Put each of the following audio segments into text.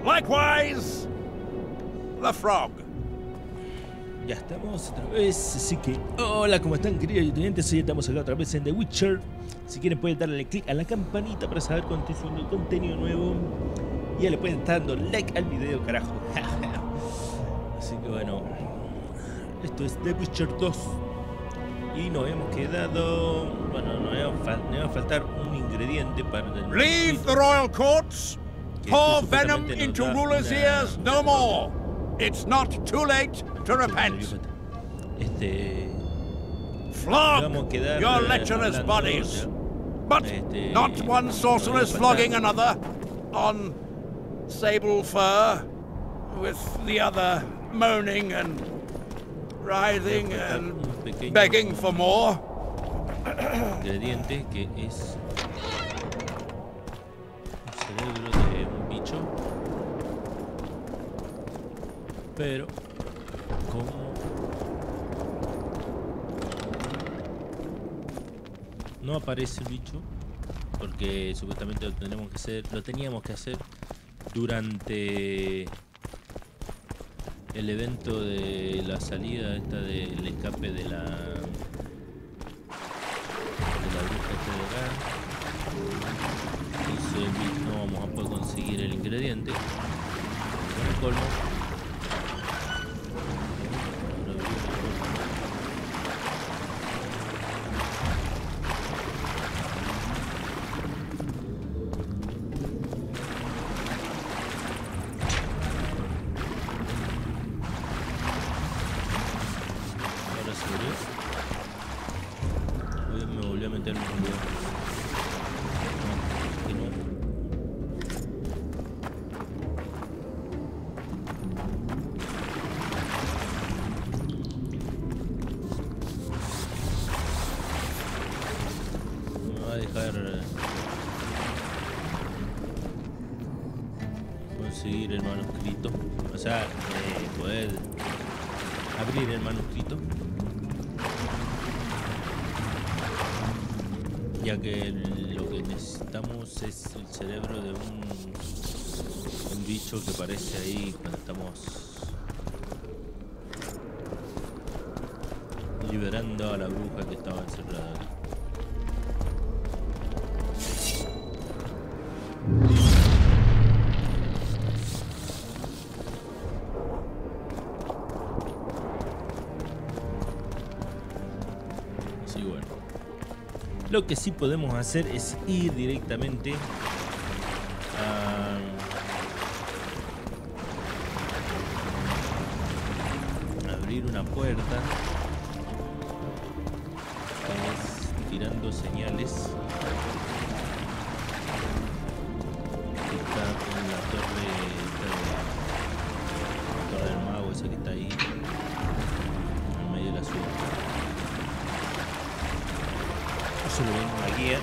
Likewise, the frog. Ya estamos otra vez, así que hola, ¿cómo están, queridos estudiantes? Hoy estamos acá otra vez en The Witcher. Si quieren pueden darle click a la campanita para saber cuando estoy subiendo contenido nuevo. Y ya le pueden estar dando like al video, carajo. Así que bueno, esto es The Witcher 2. Y nos hemos quedado... Bueno, nos va a faltar un ingrediente para... Leave the royal courts. Pour venom into rulers' ears no more. It's not too late to repent. Flog your lecherous bodies. But not one sorceress flogging another on sable fur, with the other moaning and writhing and begging for more. Ingrediente que es un cerebro de un bicho, pero como no aparece el bicho, porque supuestamente lo teníamos que hacer durante el evento de la salida esta del escape de la bruja esta de acá. Entonces no vamos a poder conseguir el ingrediente. Con el colmo. Me volví a meter en un video. No me va a dejar conseguir el manuscrito. O sea, poder abrir el manuscrito. Ya que lo que necesitamos es el cerebro de un bicho que aparece ahí cuando estamos liberando a la bruja que estaba encerrada aquí. Así bueno. Lo que sí podemos hacer es ir directamente a abrir una puerta, que es tirando señales, que está en la torre del mago, esa que está ahí en medio de la ciudad. Eso lo ven en la guía.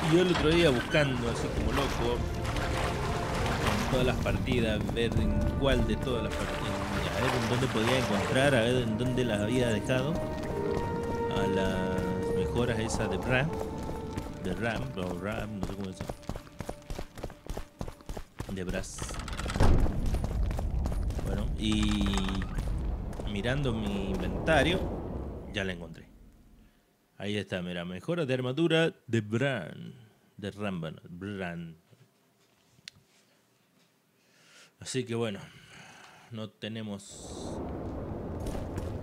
Y yo el otro día buscando así como loco en todas las partidas, ver en cuál de todas las partidas, a ver en dónde podía encontrar, a ver en dónde las había dejado a las mejoras esas de RAM, no sé cómo decir, de Brass. Bueno, y mirando mi inventario ya la encontré. Ahí está, mira, mejora de armadura de Bran. Así que bueno, no tenemos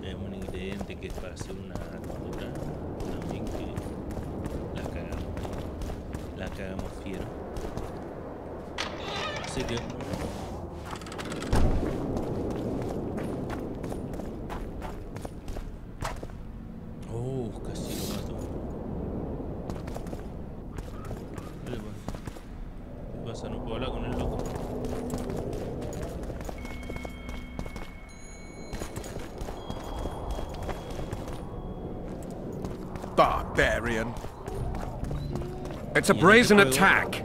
un ingrediente que es para hacer una armadura. También que la cagamos fiero. Así que casi lo mato. ¿Qué pasa? No puedo hablar con el loco. Barbarian. It's a brazen attack.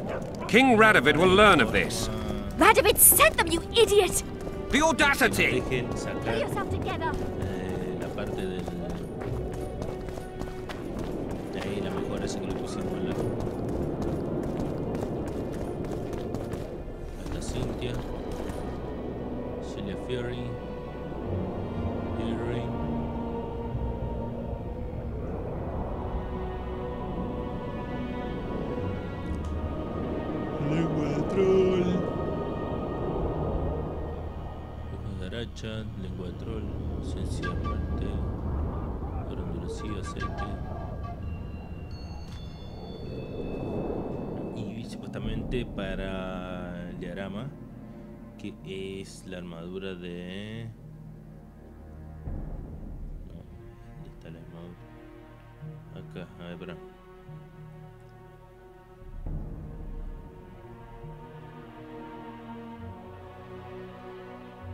King Radovid will learn of this. Radovid sent them, you idiot! The audacity! Dejen sacar Pull yourself together. la parte del... De ahí la mejora esa que le pusimos al lado. Presencia, Celia Fury, Hearing, Lengua de Troll, Ojos de Aracha, Lengua de Troll, Esencia de Muerte, Oro endurecido, Aceite. Y supuestamente para el diagrama, que es la armadura de... No, ¿dónde está la armadura? Acá, a ver, espera.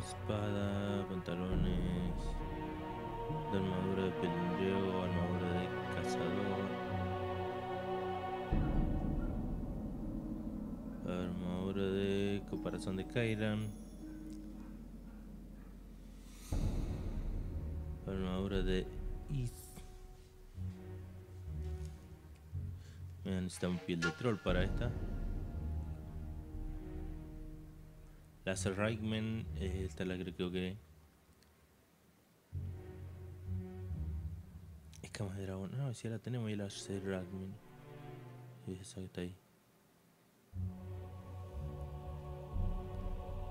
Espada, pantalones, la armadura de pelindreo, armadura de cazador, armadura de caparazón de Kairan, armadura de Is. Necesitamos piel de troll para esta. Laser Ragman, esta la creo que escamas de dragón. No, si ya la tenemos, ya la Laser Ragman. Esa que está ahí.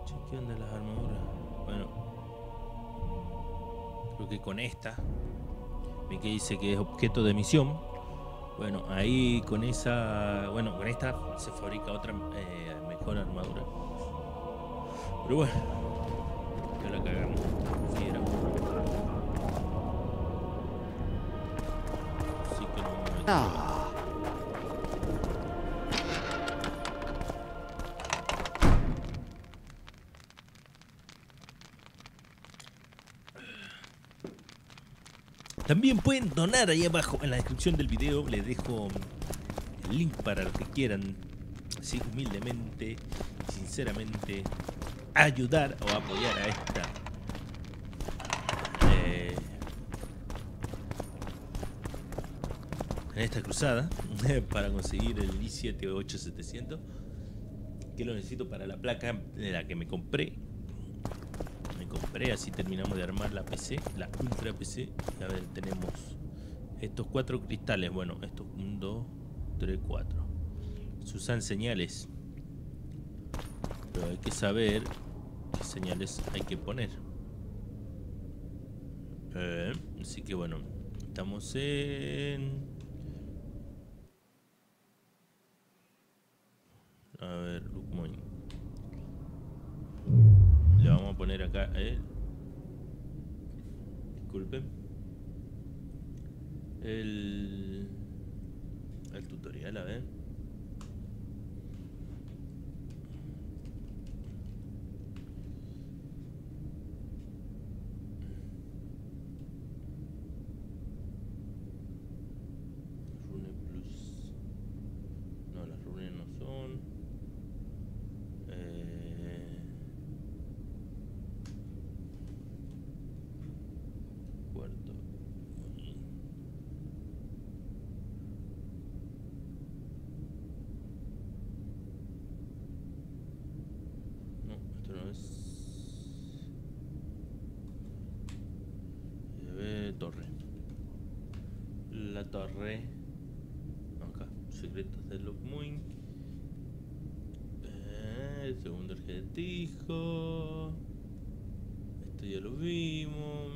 Che, ¿qué onda las armaduras? Bueno, creo que con esta, ve que dice que es objeto de misión. Bueno, ahí con esa, bueno, con esta se fabrica otra mejor armadura. Pero bueno, ya la cagamos. Fiera. Así que no me meto. También pueden donar ahí abajo en la descripción del video. Les dejo el link para los que quieran, así humildemente y sinceramente, ayudar o apoyar a esta cruzada para conseguir el i7-8700, que lo necesito para la placa de la que me compré. Así terminamos de armar la PC, la ultra PC. A ver, tenemos estos 4 cristales. Bueno, estos 1, 2, 3, 4. Se usan señales, pero hay que saber qué señales hay que poner. Así que bueno, estamos en... A ver, look muy... Le vamos a poner acá disculpen, el tutorial, a ver. Rune plus. No, las runes no son. Cuarto. No, esto no es. Torre. La torre. Acá. Secretos de Lockmoin. Segundo arquetipo. Esto ya lo vimos.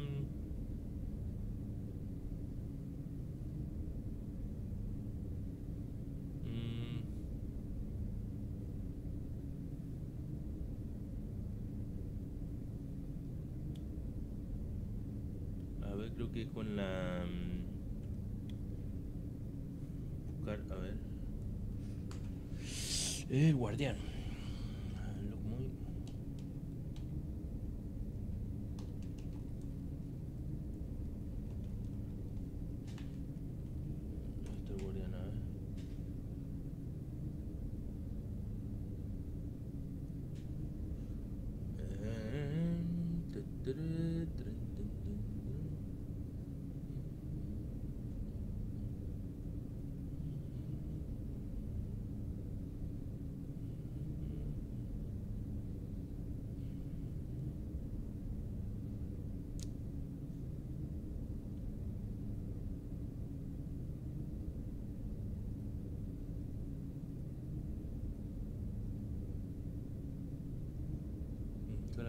A ver, creo que con la... buscar, a ver. El guardián.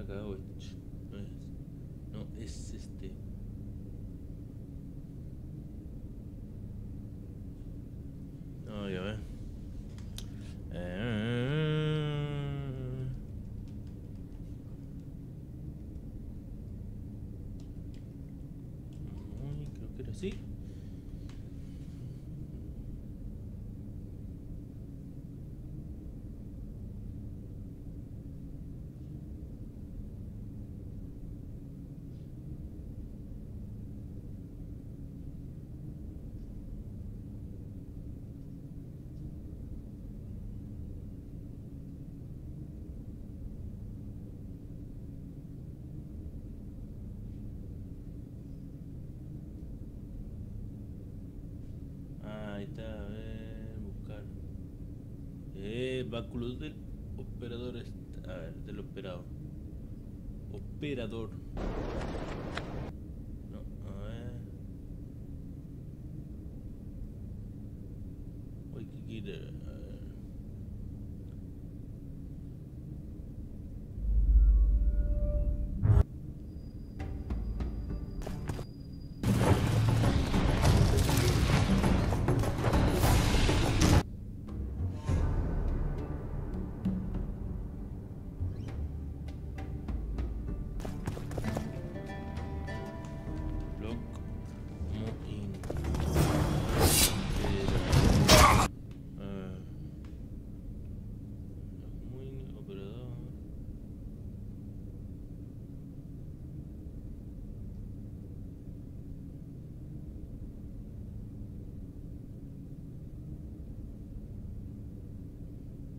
acá, no es este. No, ya ve. Creo que era así. Ahí está, a ver, buscar. Báculos del operador. A ver, del operador. Operador. No, a ver. Uy, ¿qué quiere? A ver.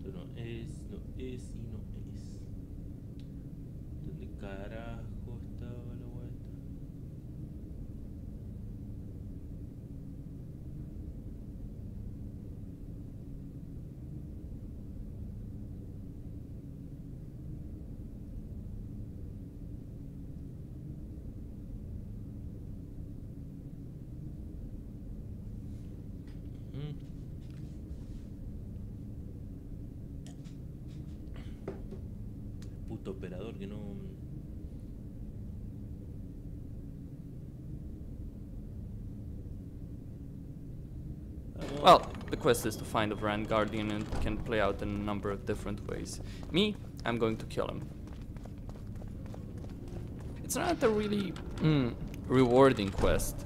No es y no es. ¿Dónde carajo estaba la vuelta? Puto operador que no... Well, the quest is to find the Grand Guardian and can play out in a number of different ways. Me, I'm going to kill him. It's not a really rewarding quest,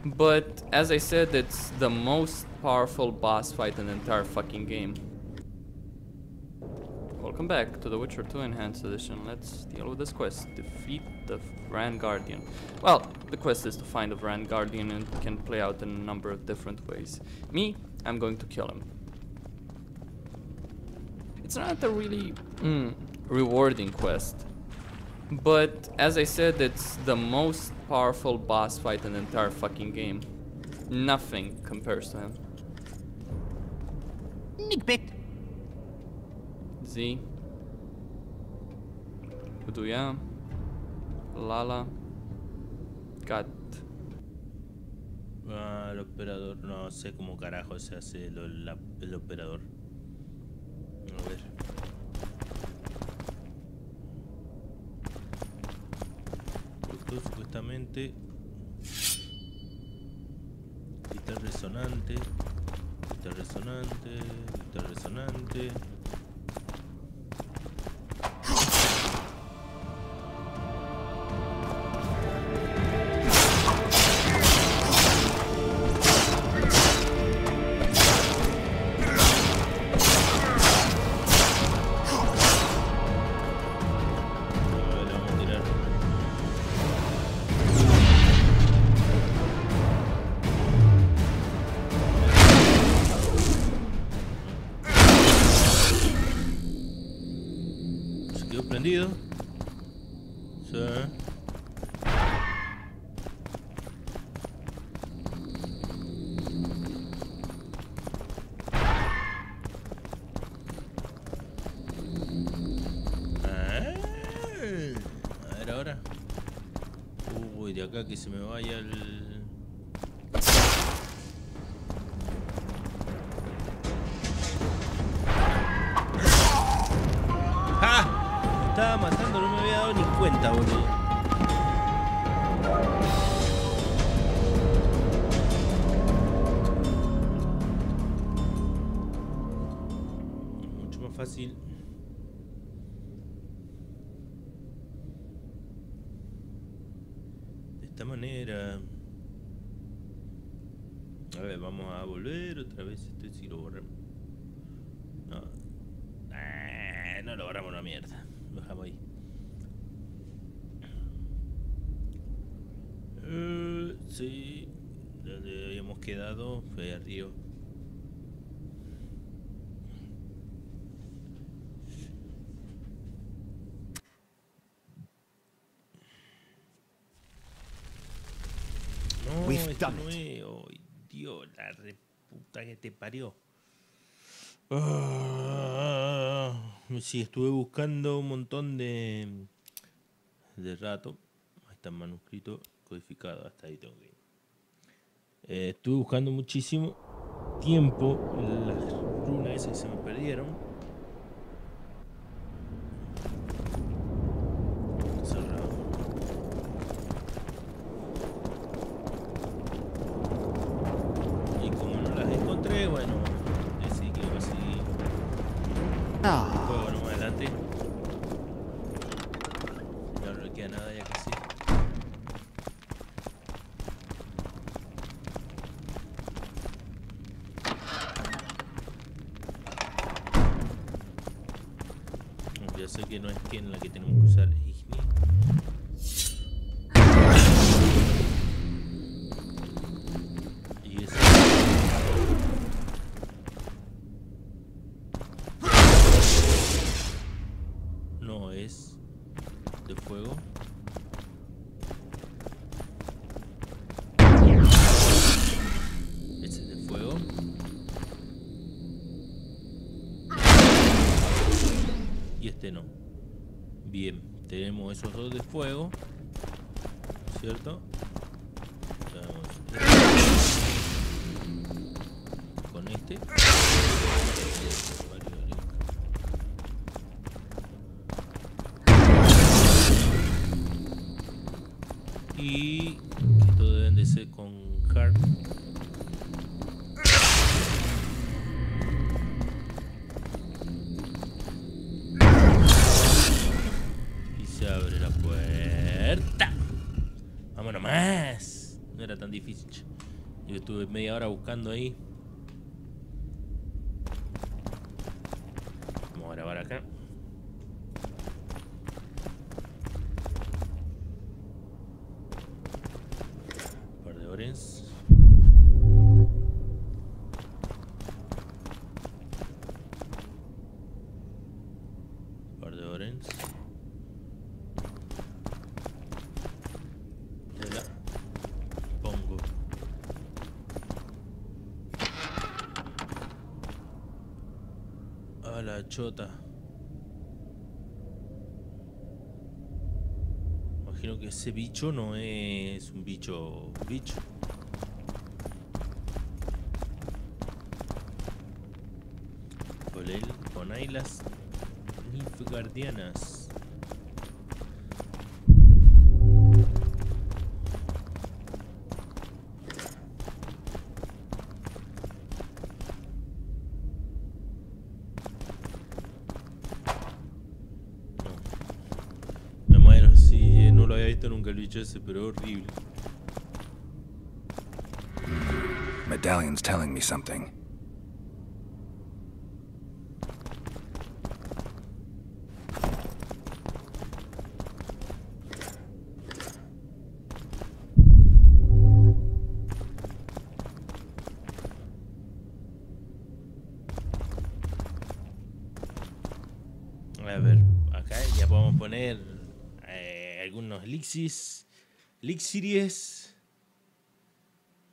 but as I said, it's the most powerful boss fight in the entire fucking game. Welcome back to The Witcher 2 Enhanced Edition. Let's deal with this quest. Defeat the Grand Guardian. Well, the quest is to find the Grand Guardian and can play out in a number of different ways. Me, I'm going to kill him. It's not a really rewarding quest, but as I said, it's the most powerful boss fight in the entire fucking game. Nothing compares to him. Nickbit. Z, Uduya, Lala, Gat. El operador, no sé cómo carajo se hace el operador. A ver. Esto supuestamente está resonante, está resonante, está resonante. Prendido. Sí. A ver ahora. Uy, de acá que se me vaya el... ¡Ah! Me estaba matando, no me había había dado ni cuenta, boludo. Mucho más fácil. De esta manera. A ver, vamos a volver otra vez. Este sí lo borramos. No. No lo borramos una mierda. Lo dejamos ahí. Sí. Donde habíamos quedado fue ahí arriba. No, esto no es. Oh, Dios, la reputa que te parió. Sí, estuve buscando un montón de rato. Ahí está el manuscrito codificado, hasta ahí tengo que ir. Estuve buscando muchísimo tiempo las runas esas que se me perdieron. Cerrado. Y como no las encontré, bueno, decidí que iba a seguir. Juego más adelante. Ya no le queda nada, ya casi. Ya sé que no es que en la que tenemos que usar Sígueme. Y esa. No es de fuego. Ese es de fuego. Y este no. Bien, tenemos esos dos de fuego, ¿cierto? Con este. Y estos deben de ser con hard. Se abre la puerta. Vámonos más. No era tan difícil. Yo estuve media hora buscando ahí. Vamos a grabar acá. Un par de horas. Un par de horas. La chota. Imagino que ese bicho no es un bicho. Con ahí las nilfgaardianas. Nunca lo he hecho ese, pero horrible. Medallion's telling me something. A ver, acá ya podemos poner algunos elixirs.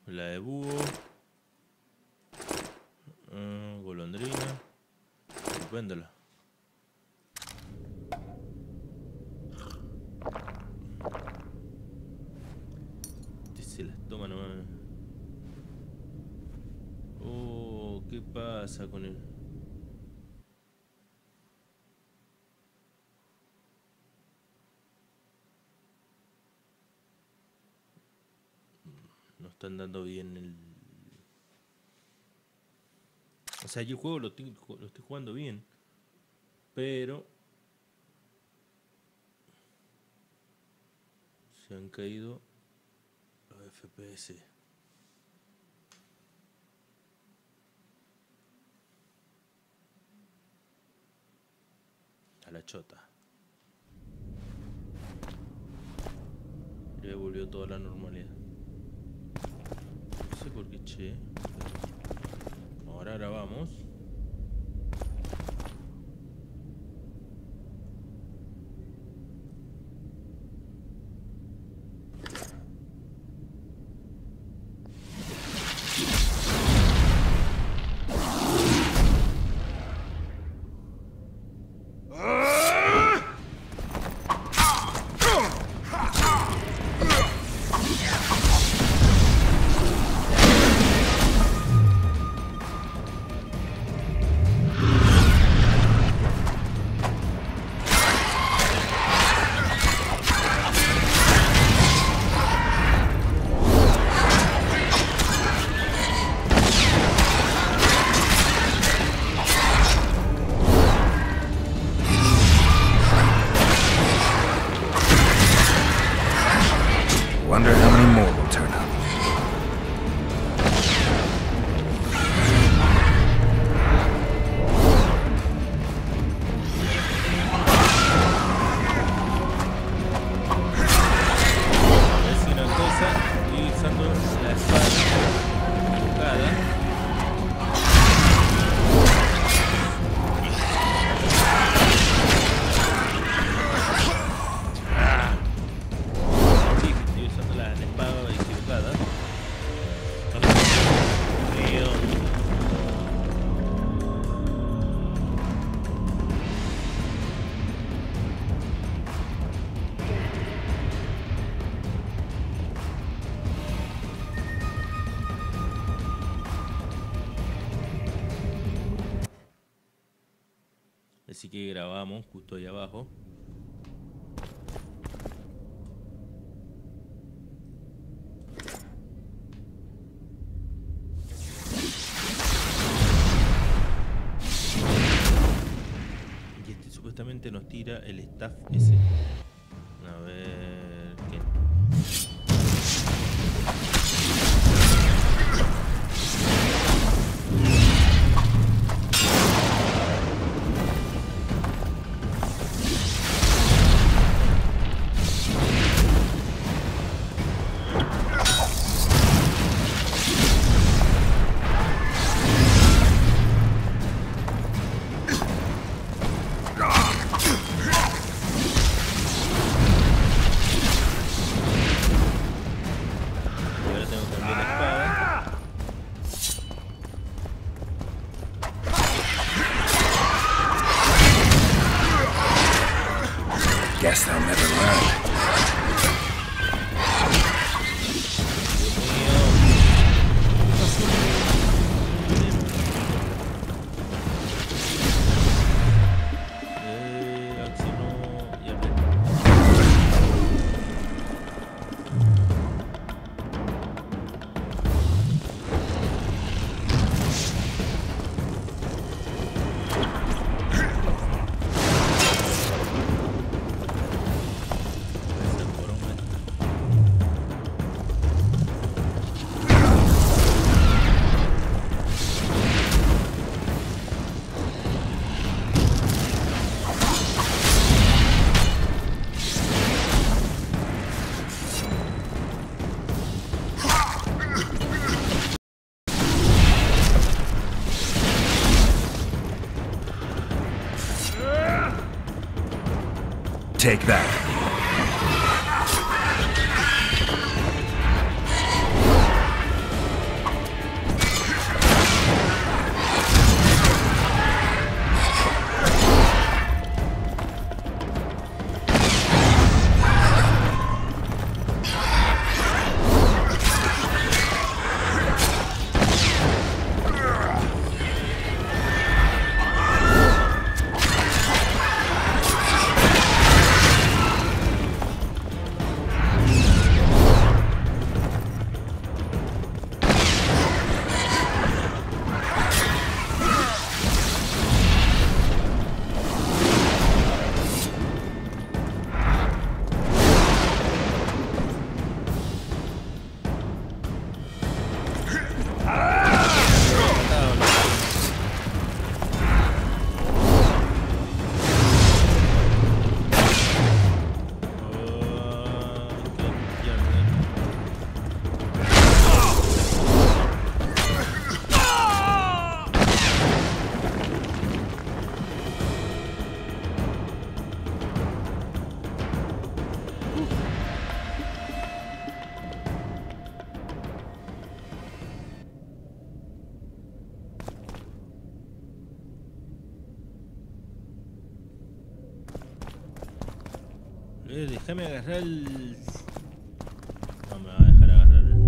La de búho. Golondrina. Estupéndola. Este se las toma nomás. Oh, ¿qué pasa con él? están dando bien el... O sea, yo el juego lo estoy jugando bien, pero se han caído los FPS. A la chota. Ya volvió toda la normalidad. No sé por qué, che. Ahora grabamos. Wonder how many more will turn up. Es una cosa, estoy usando la espada equivocada. Sí, estoy usando la espada equivocada. Mío. Así que grabamos justo ahí abajo. Y este supuestamente nos tira el staff ese. A ver qué. Y ahora tengo también la espada. Guess they'll never learn. Accionó y apreté. Esa poronga. Take that. Déjame agarrar el... No me va a dejar agarrar el...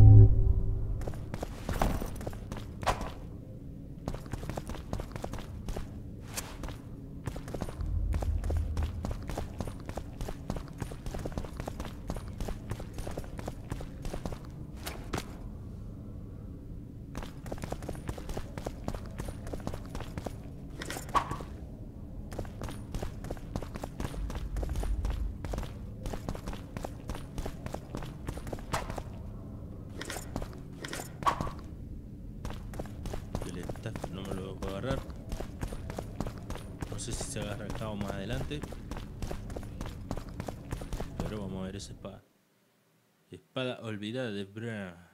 No me lo puedo agarrar. No sé si se agarra acá o más adelante. Pero vamos a ver esa espada. Espada olvidada de Bra.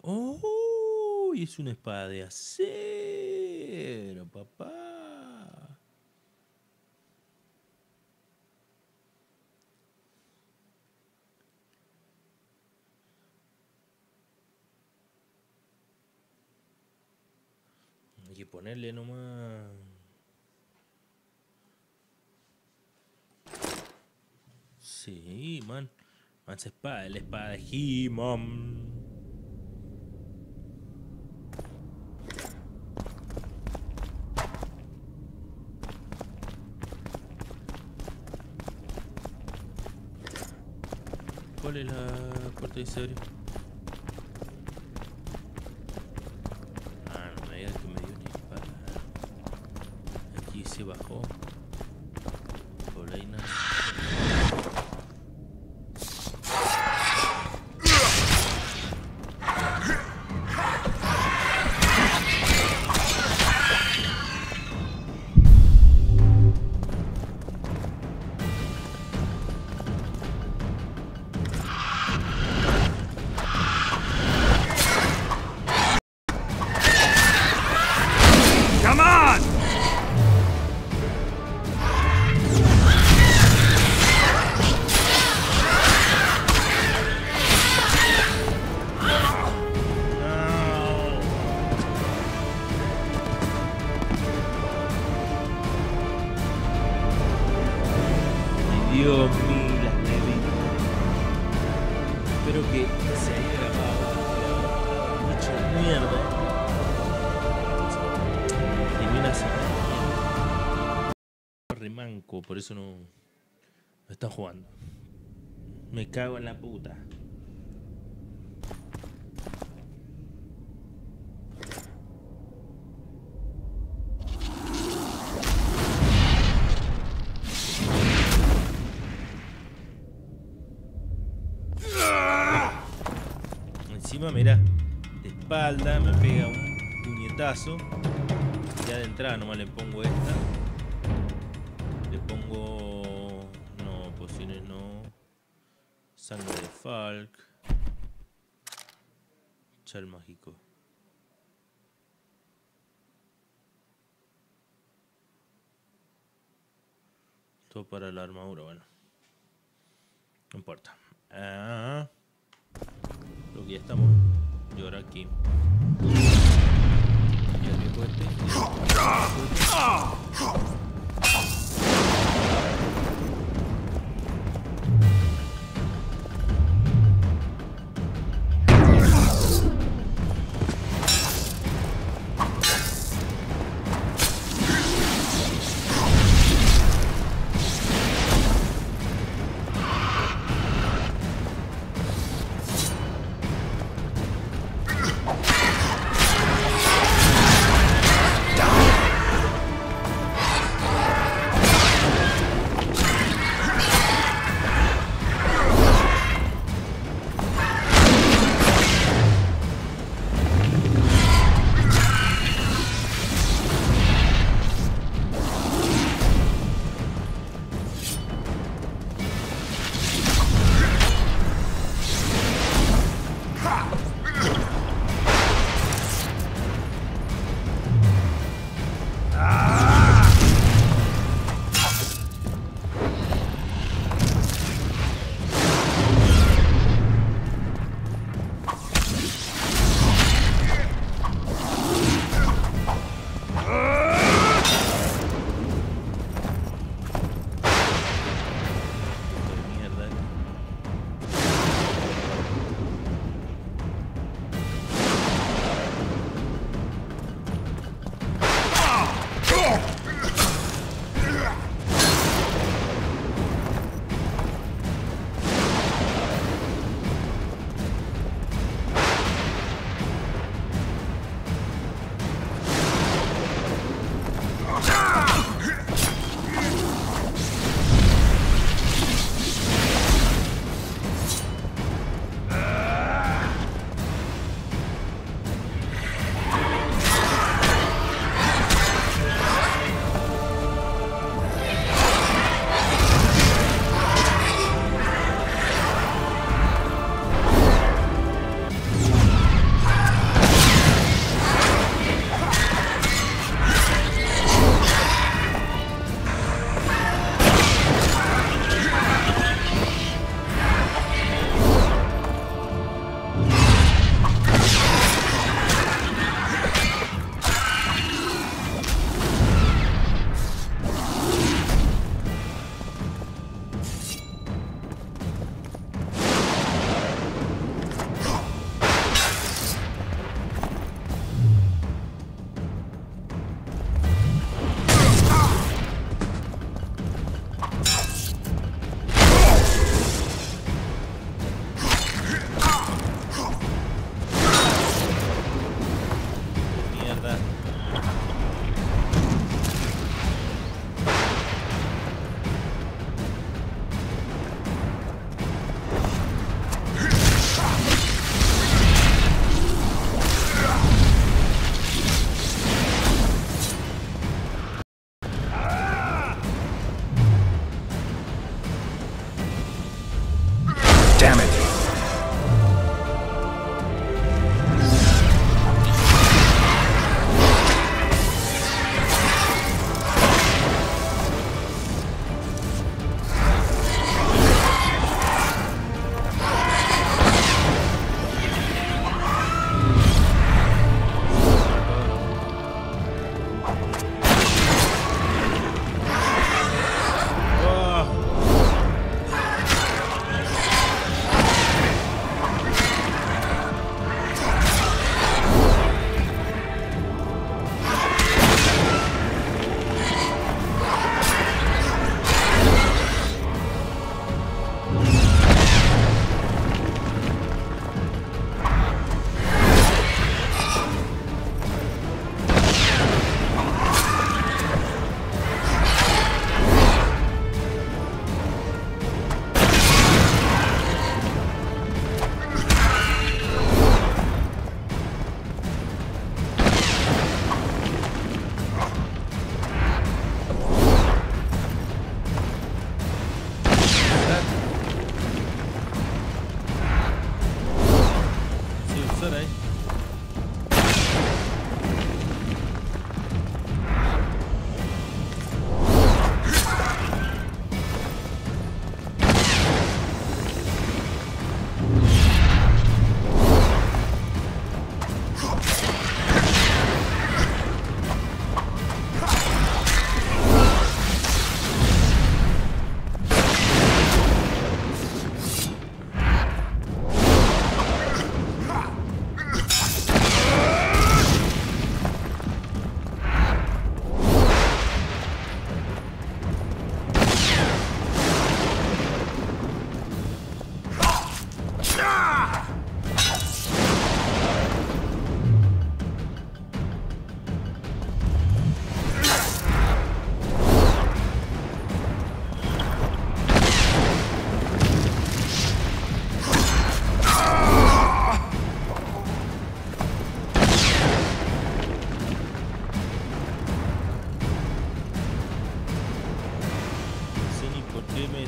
¡Oh! Y es una espada de acero, papá. Hay que ponerle nomás. Sí, man. Más espada, la espada de He-Man. ¿Cuál es la puerta de acero? Se bajó Polaina. Come on! Dios mío, las nevitas. Espero que se haya grabado mucho de mierda. Elimina esa remanco, por eso no están jugando. Me cago en la puta. Encima, mira, de espalda me pega un puñetazo. Ya de entrada nomás le pongo esta. Le pongo... No, pociones no. Sangre de Falk. Chal mágico. Todo para la armadura, bueno. No importa. Creo que ya estamos. Y ahora aquí. Y el viejo este.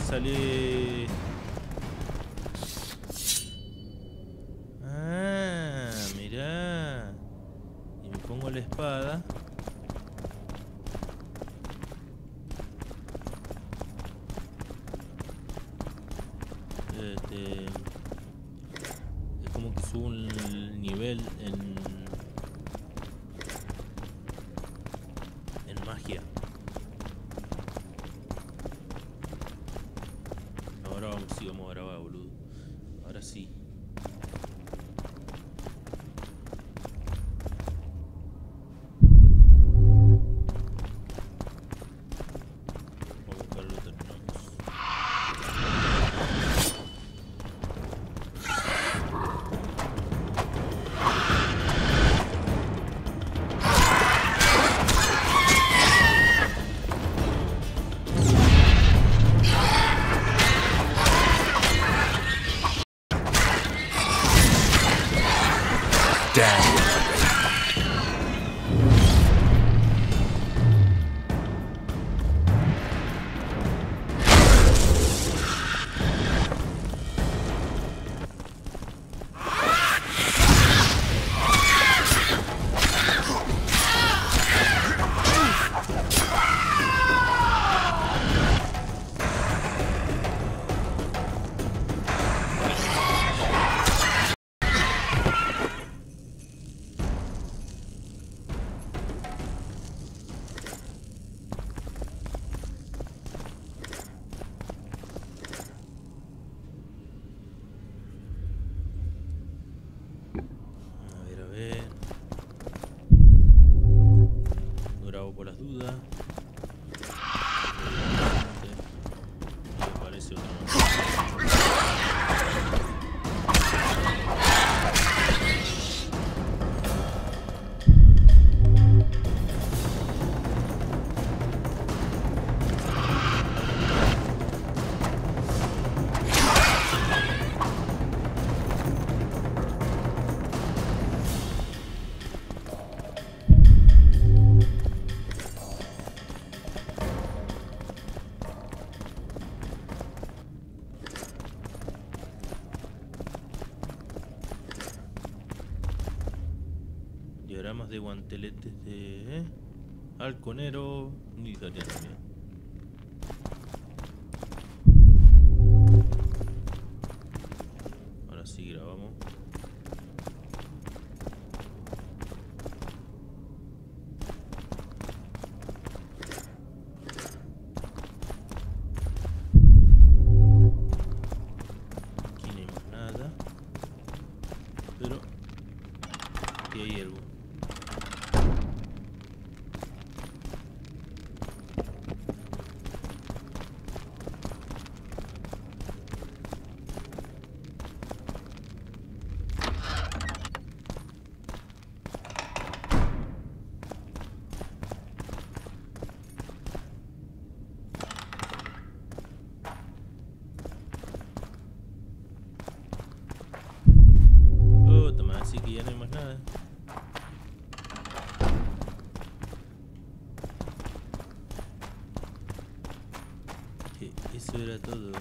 sale. Ah, mirá. Y me pongo la espada. Es como que subo un nivel en magia. Ahora vamos, sí, vamos a grabar, boludo. Ahora sí. Vamos a buscarlo, terminamos. No grabo por las dudas. Me parece otro. Diagramas de guanteletes de halconero necesario también. Ahora sí grabamos. Aquí no hay más nada, pero aquí hay algo. Así que ya no hay más nada. Que eso era todo.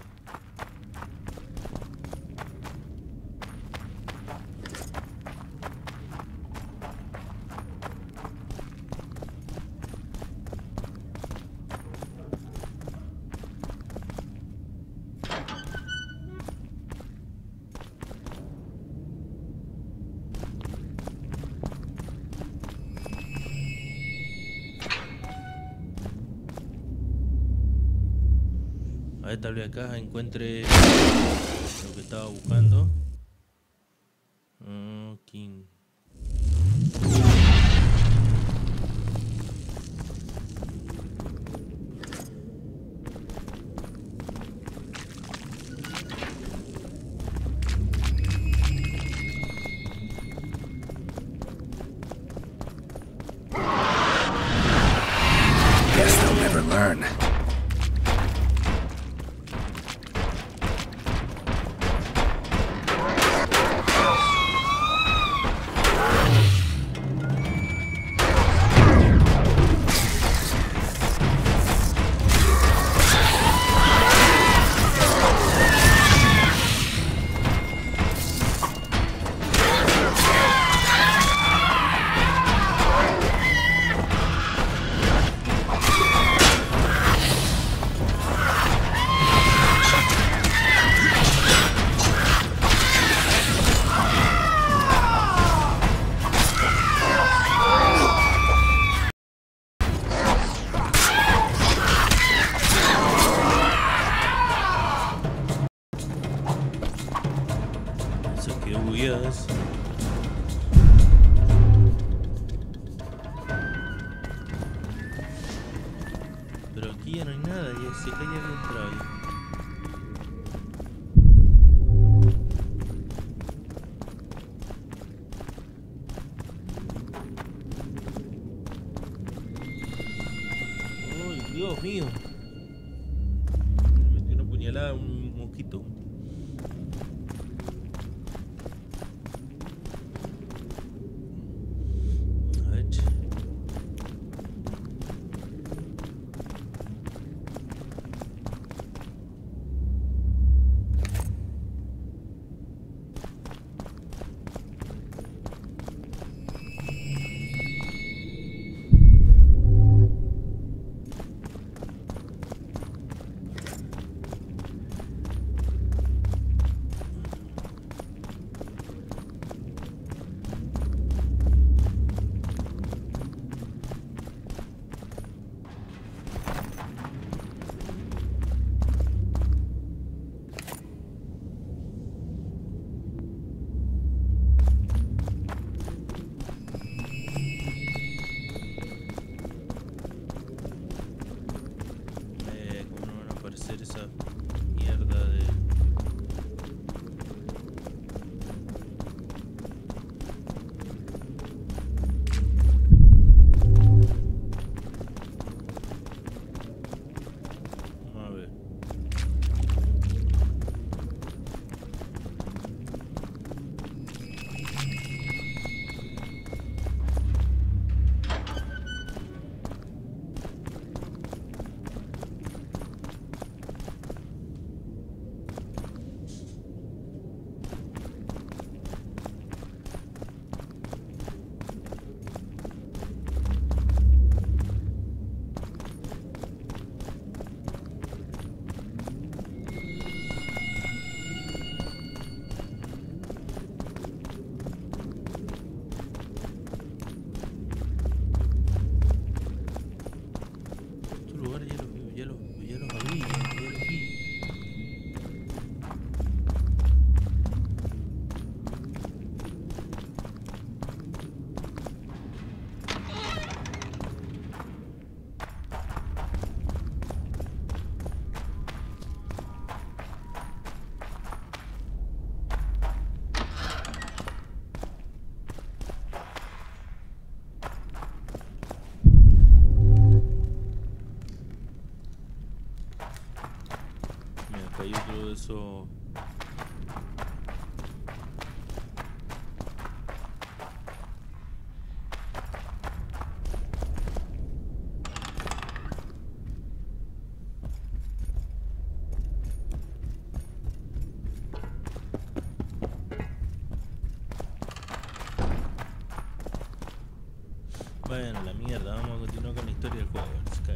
A ver, tal vez acá encuentre lo que estaba buscando. King. Guess they'll never learn. aquí ya no hay nada, ya se cae adentro ahí. ¡Ay, Dios mío! Me metió una puñalada a un mosquito. A ver. ¿Cómo no van a aparecer esa mierda de... A ver. Estos lugares ya los abrí, ya los vi. Mira, acá hay otro de esos. Bueno, la mierda, vamos a continuar con la historia del juego. Se cae.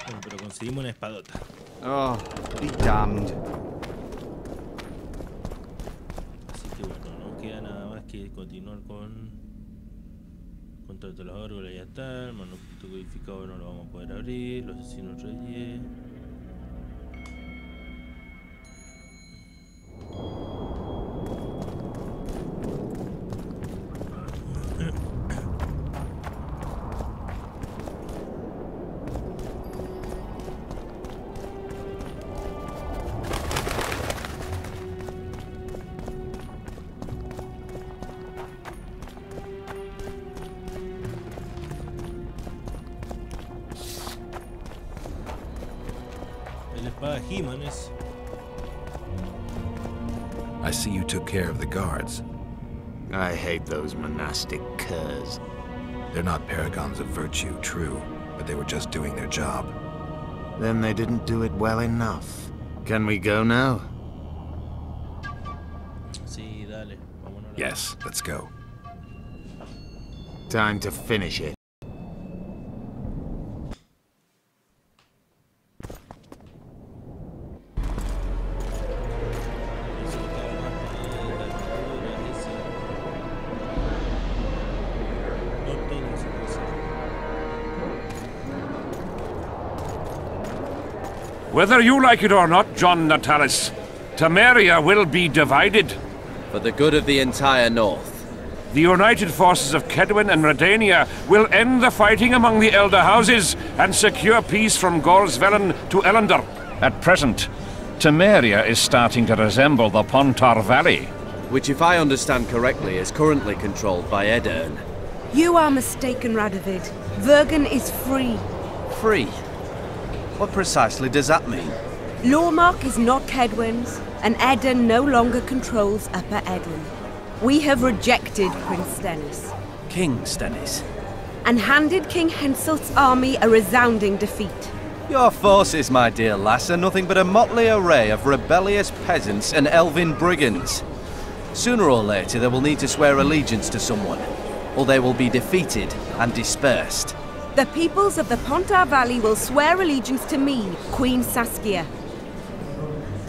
Bueno, pero conseguimos una espadota. Oh, be damned. que continuar con contrato de los órganos, ya está. El manuscrito codificado no lo vamos a poder abrir. Los asesinos reyes. I see you took care of the guards. I hate those monastic curs. They're not paragons of virtue, true, but they were just doing their job. Then they didn't do it well enough. Can we go now? Sí, dale. Vámonos. Yes, let's go. Time to finish it. Whether you like it or not, John Natalis, Temeria will be divided. For the good of the entire North. The united forces of Kedwin and Redania will end the fighting among the Elder Houses and secure peace from Gorsvelen to Ellender. At present, Temeria is starting to resemble the Pontar Valley. Which, if I understand correctly, is currently controlled by Edern. You are mistaken, Radovid. Vergen is free. Free? What precisely does that mean? Lormark is not Kedwin's, and Edern no longer controls Upper Edern. We have rejected Prince Stennis. King Stennis? And handed King Henselt's army a resounding defeat. Your forces, my dear lass, are nothing but a motley array of rebellious peasants and elven brigands. Sooner or later they will need to swear allegiance to someone, or they will be defeated and dispersed. The peoples of the Pontar Valley will swear allegiance to me, Queen Saskia.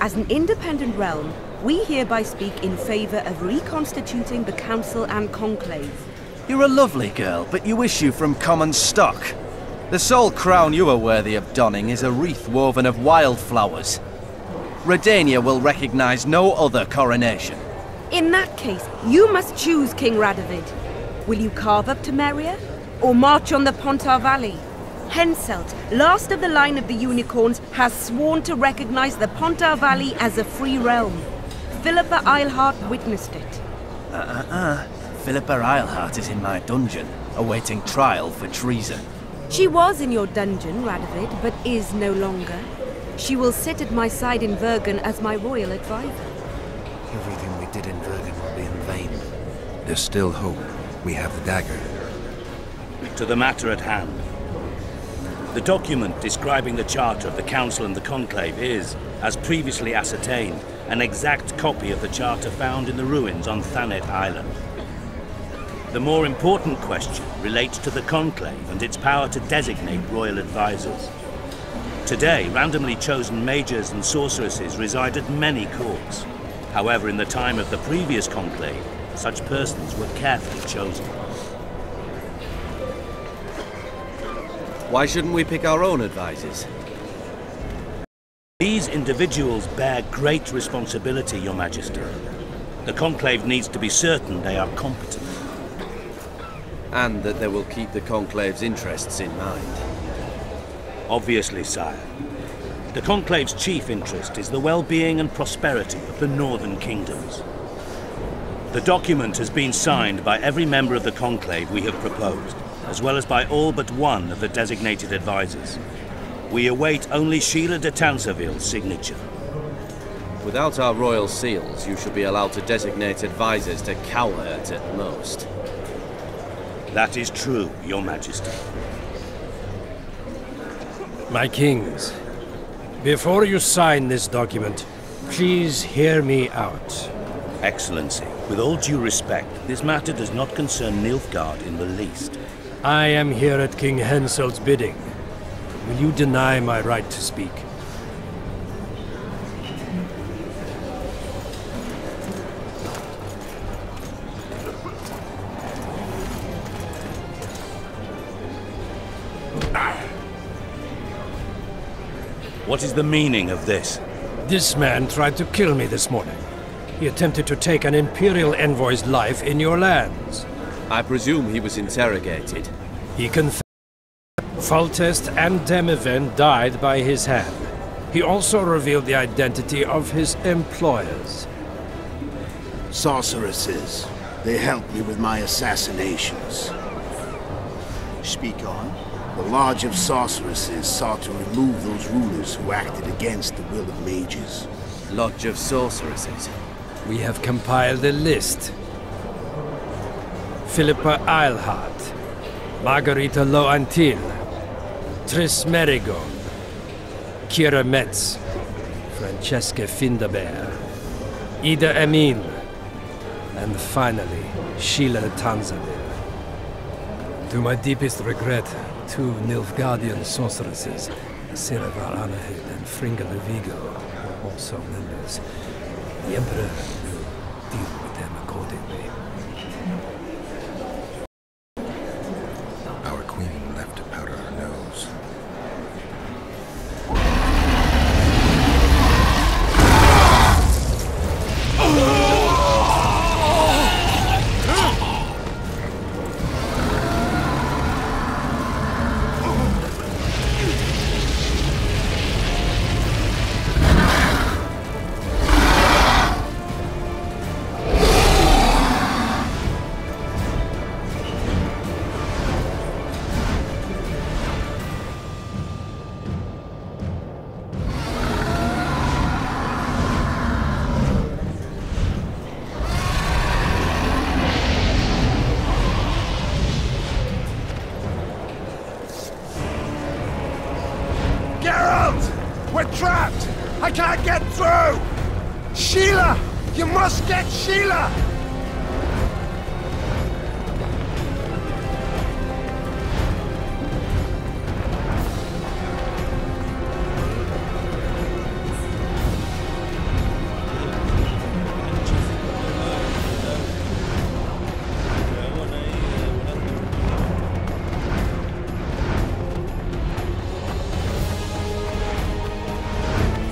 As an independent realm, we hereby speak in favor of reconstituting the Council and Conclave. You're a lovely girl, but you issue from common stock. The sole crown you are worthy of donning is a wreath woven of wildflowers. Redania will recognize no other coronation. In that case, you must choose, King Radovid. Will you carve up Temeria, or march on the Pontar Valley? Henselt, last of the line of the unicorns, has sworn to recognize the Pontar Valley as a free realm. Philippa Eilhart witnessed it. Philippa Eilhart is in my dungeon, awaiting trial for treason. She was in your dungeon, Radovid, but is no longer. She will sit at my side in Vergen as my royal advisor. Everything we did in Vergen will be in vain. There's still hope. We have the dagger. To the matter at hand. The document describing the charter of the Council and the Conclave is, as previously ascertained, an exact copy of the charter found in the ruins on Thanet Island. The more important question relates to the Conclave and its power to designate royal advisors. Today, randomly chosen mages and sorceresses reside at many courts. However, in the time of the previous Conclave, such persons were carefully chosen. Why shouldn't we pick our own advisors? These individuals bear great responsibility, Your Majesty. The Conclave needs to be certain they are competent. And that they will keep the Conclave's interests in mind. Obviously, sire. The Conclave's chief interest is the well-being and prosperity of the northern kingdoms. The document has been signed by every member of the Conclave we have proposed, as well as by all but one of the designated advisors. We await only Sheila de Tanseville's signature. Without our royal seals, you should be allowed to designate advisors to cowherd at most. That is true, Your Majesty. My kings, before you sign this document, please hear me out. Excellency, with all due respect, this matter does not concern Nilfgaard in the least. I am here at King Henselt's bidding. Will you deny my right to speak? What is the meaning of this? This man tried to kill me this morning. He attempted to take an Imperial envoy's life in your lands. I presume he was interrogated. He confessed. Foltest and Demiven died by his hand. He also revealed the identity of his employers. Sorceresses. They helped me with my assassinations. Speak on. The Lodge of Sorceresses sought to remove those rulers who acted against the will of mages. Lodge of Sorceresses. We have compiled a list. Philippa Eilhart, Margarita Loantil, Tris Merigon, Kira Metz, Francesca Findaber, Ida Emin, and finally, Sheila Tanzaville. To my deepest regret, 2 Nilfgaardian sorceresses, Seravar Anahid and Fringa Levigo, were also members. The Emperor will deal with them accordingly. Our queen left to powder her nose. I can't get through! Sheila! You must get Sheila!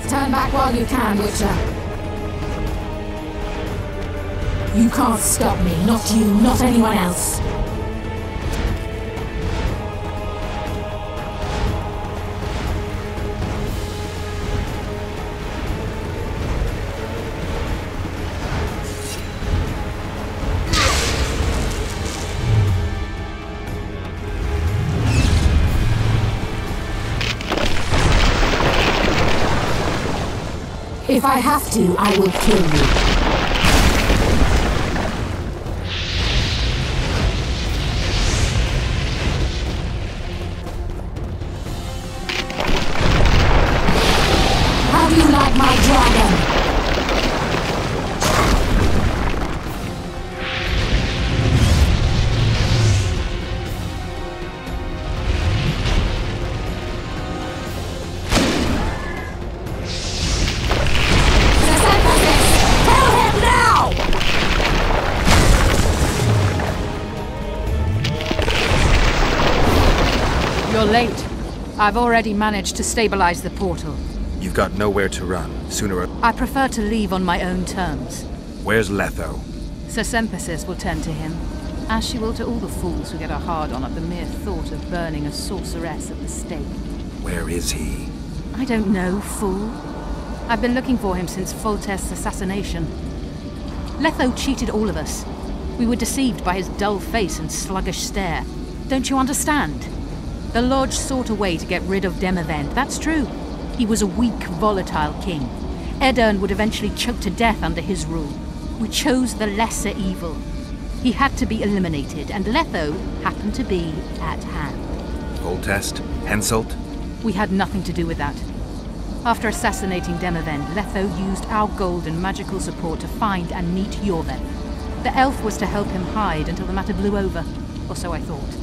Turn back while you can, Witcher. You can't stop me. Not you, not anyone else. If I have to, I will kill you. How do you like my dragon? You're late. I've already managed to stabilize the portal. You've got nowhere to run. Sooner or... I prefer to leave on my own terms. Where's Letho? Sir Sempesis will tend to him, as she will to all the fools who get a hard-on at the mere thought of burning a sorceress at the stake. Where is he? I don't know, fool. I've been looking for him since Foltest's assassination. Letho cheated all of us. We were deceived by his dull face and sluggish stare. Don't you understand? The Lodge sought a way to get rid of Demavend, that's true. He was a weak, volatile king. Edirn would eventually choke to death under his rule. We chose the lesser evil. He had to be eliminated, and Letho happened to be at hand. Foltest? Henselt? We had nothing to do with that. After assassinating Demavend, Letho used our gold and magical support to find and meet Jorven. The elf was to help him hide until the matter blew over, or so I thought.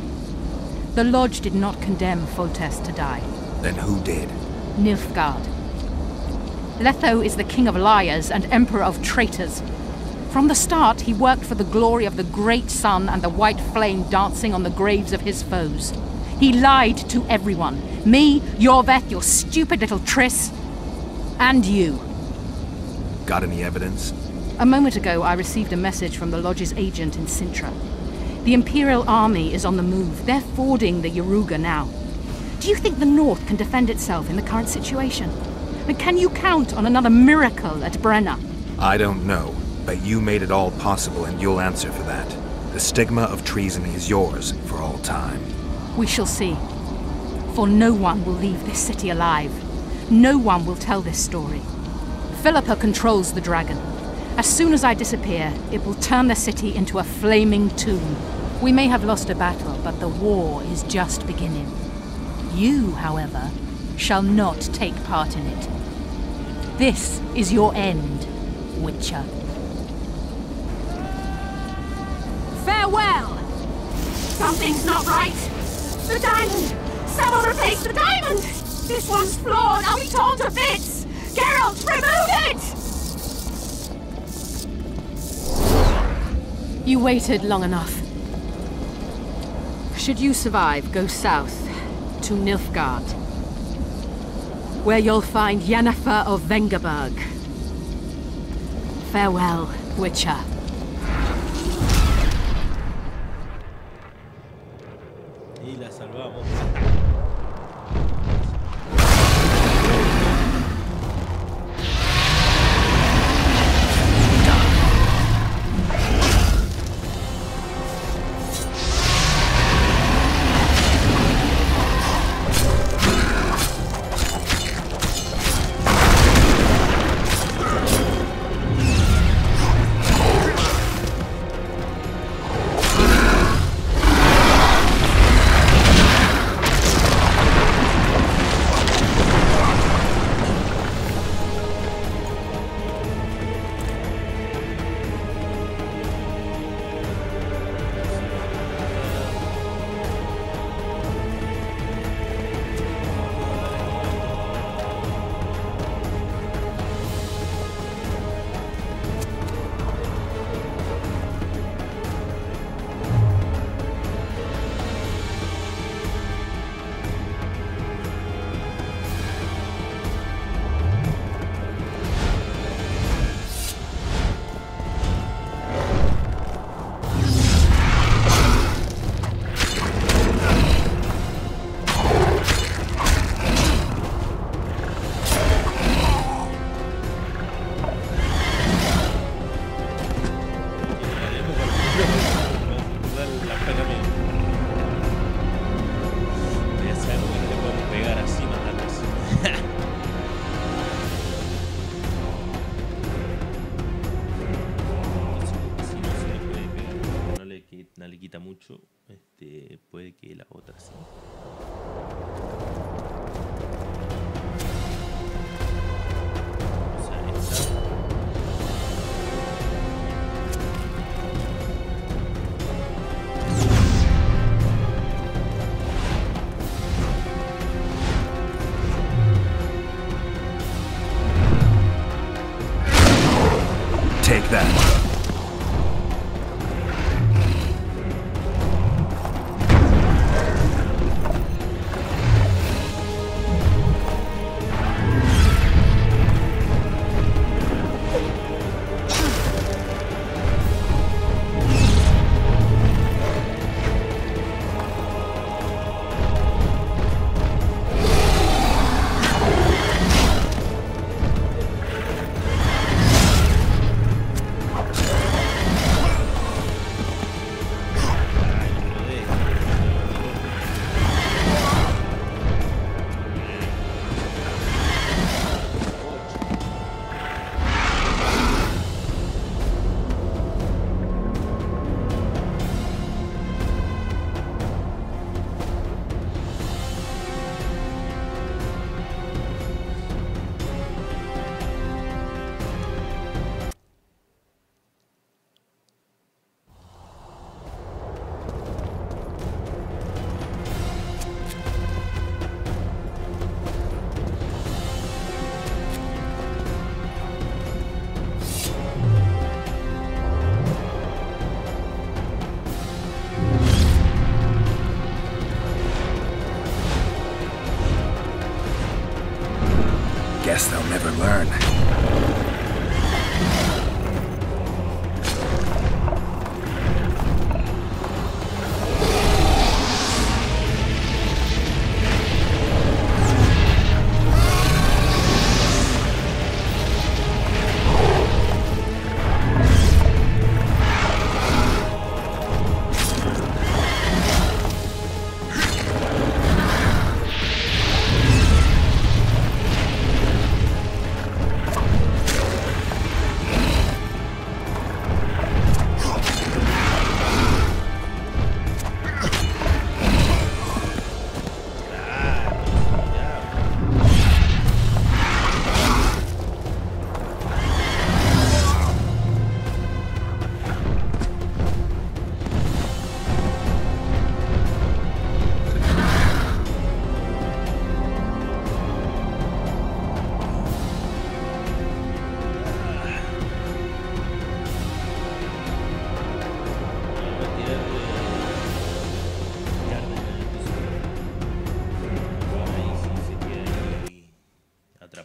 The Lodge did not condemn Foltest to die. Then who did? Nilfgaard. Letho is the king of liars and emperor of traitors. From the start, he worked for the glory of the great sun and the white flame dancing on the graves of his foes. He lied to everyone. Me, Yorveth, your stupid little Triss, and you. Got any evidence? A moment ago, I received a message from the Lodge's agent in Sintra. The Imperial Army is on the move. They're fording the Yaruga now. Do you think the North can defend itself in the current situation? And can you count on another miracle at Brenna? I don't know, but you made it all possible and you'll answer for that. The stigma of treason is yours for all time. We shall see. For no one will leave this city alive. No one will tell this story. Philippa controls the dragon. As soon as I disappear, it will turn the city into a flaming tomb. We may have lost a battle, but the war is just beginning. You, however, shall not take part in it. This is your end, Witcher. Farewell! Something's not right! The diamond! Someone replace the diamond! This one's flawed! I'll be torn to bits! Geralt, remove it! You waited long enough. Should you survive, go south to Nilfgaard, where you'll find Yennefer of Vengerberg. Farewell, Witcher. Y la salvamos. Mucho, puede que la otra sí. Vamos a esta. Take that.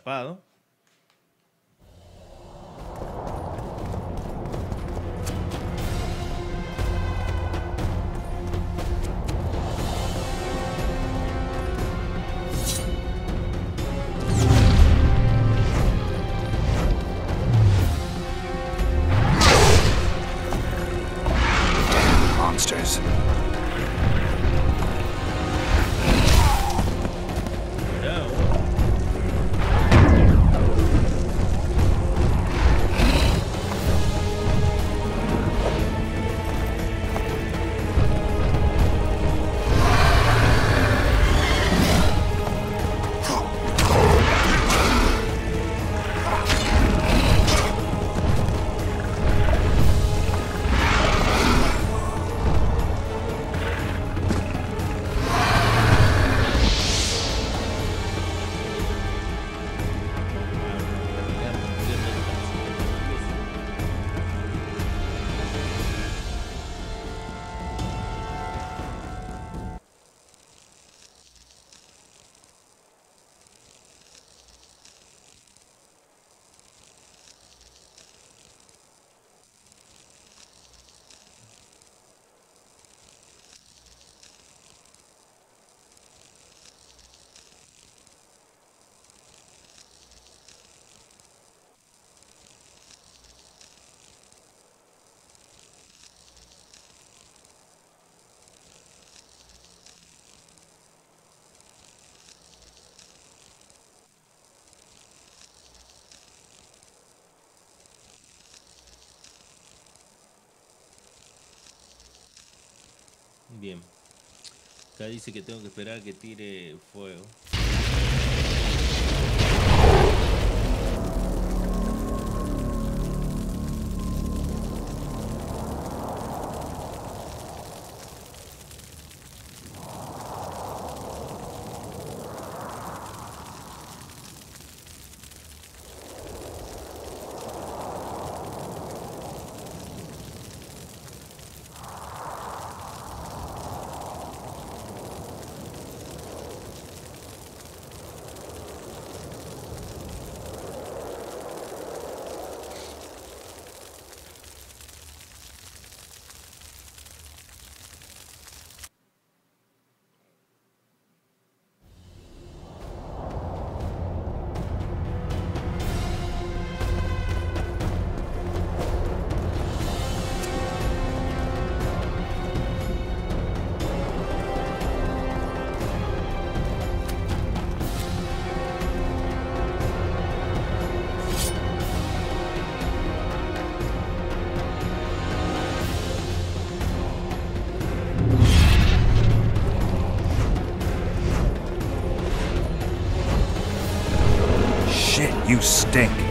zarpado. Monsters. Bien. Acá dice que tengo que esperar a que tire fuego. You stink.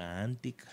romántica.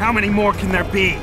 How many more can there be?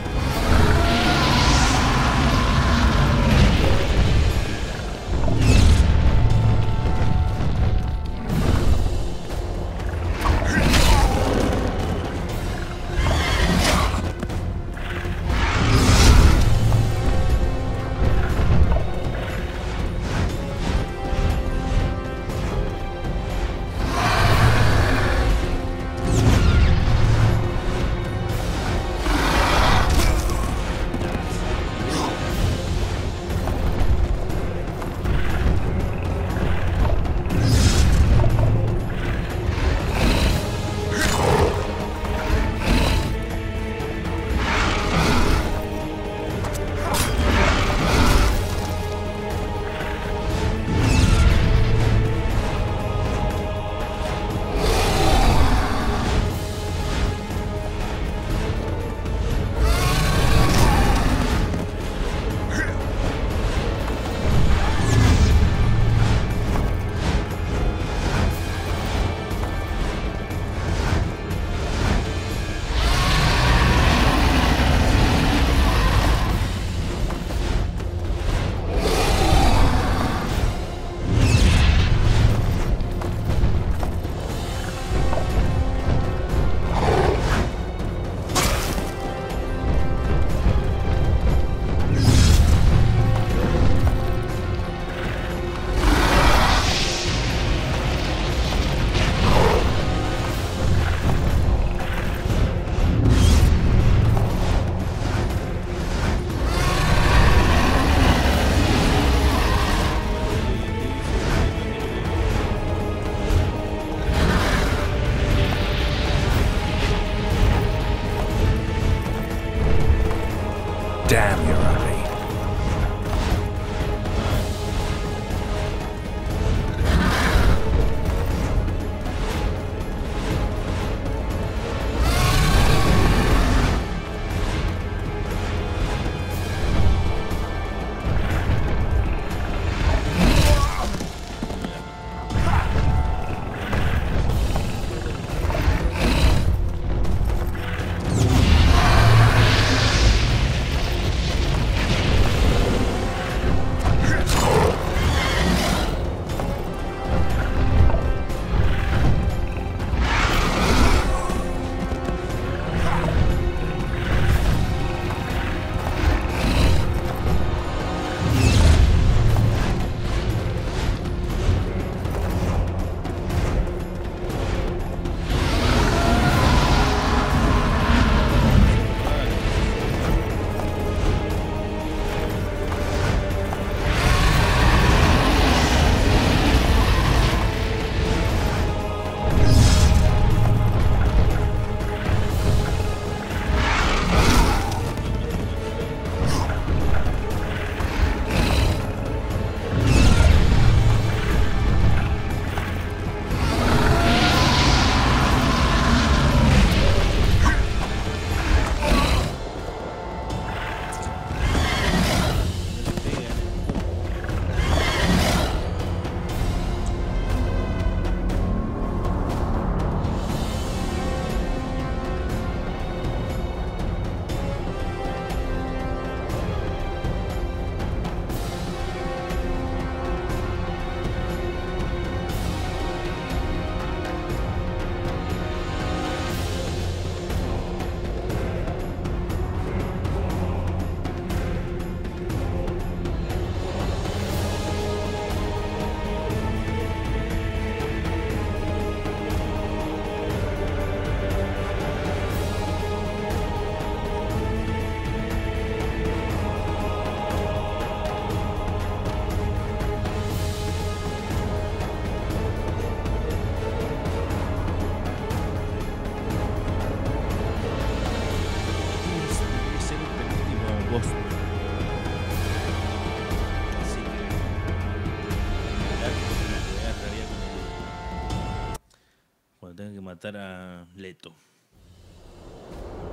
cuando tenga que matar a Leto.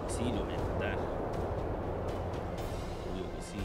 Sí, lo voy a matar. Obvio que sí.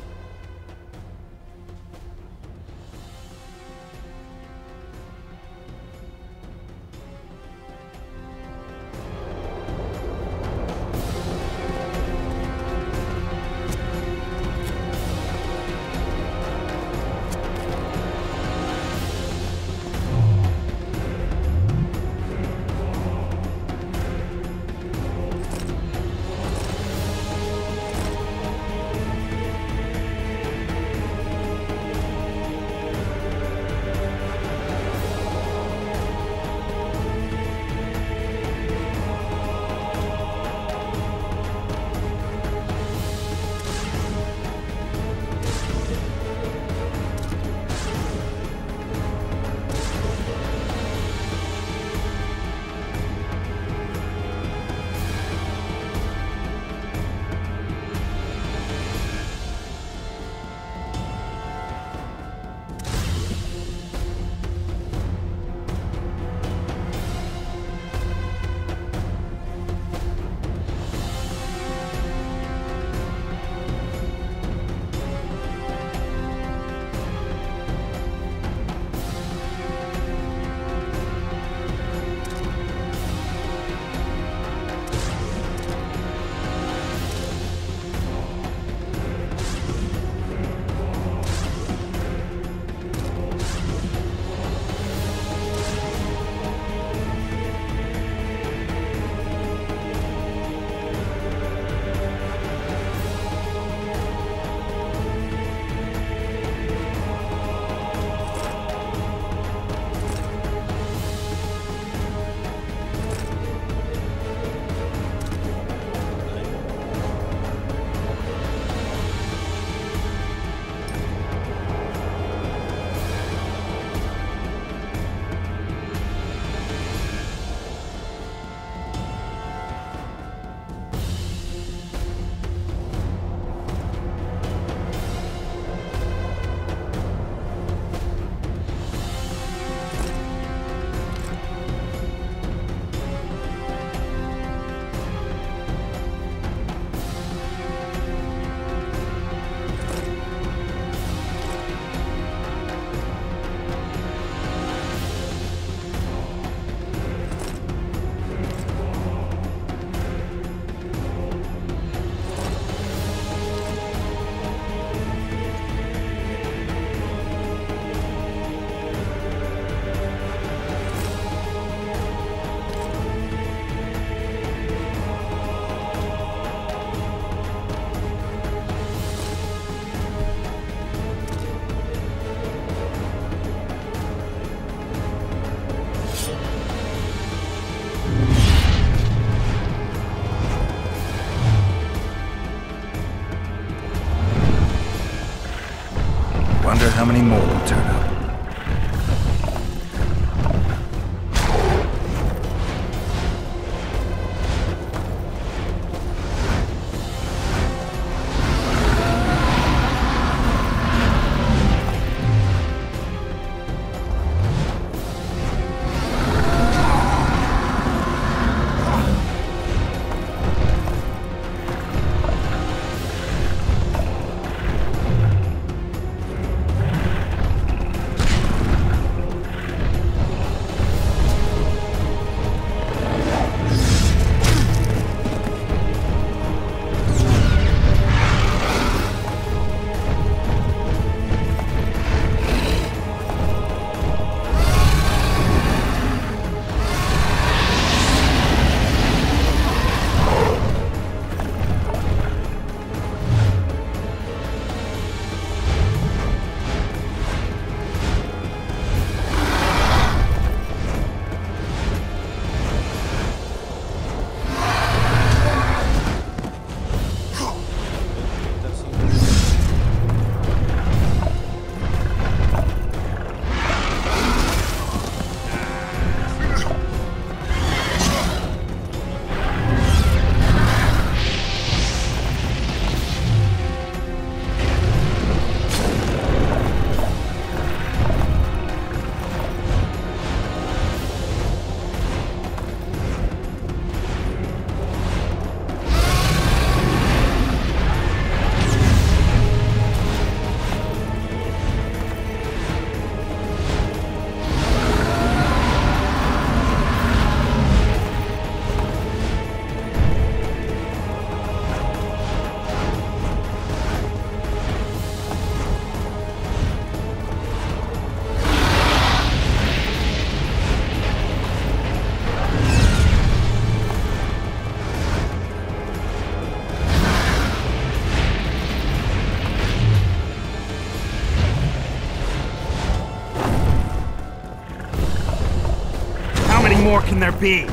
How many more will turn up? more can there be?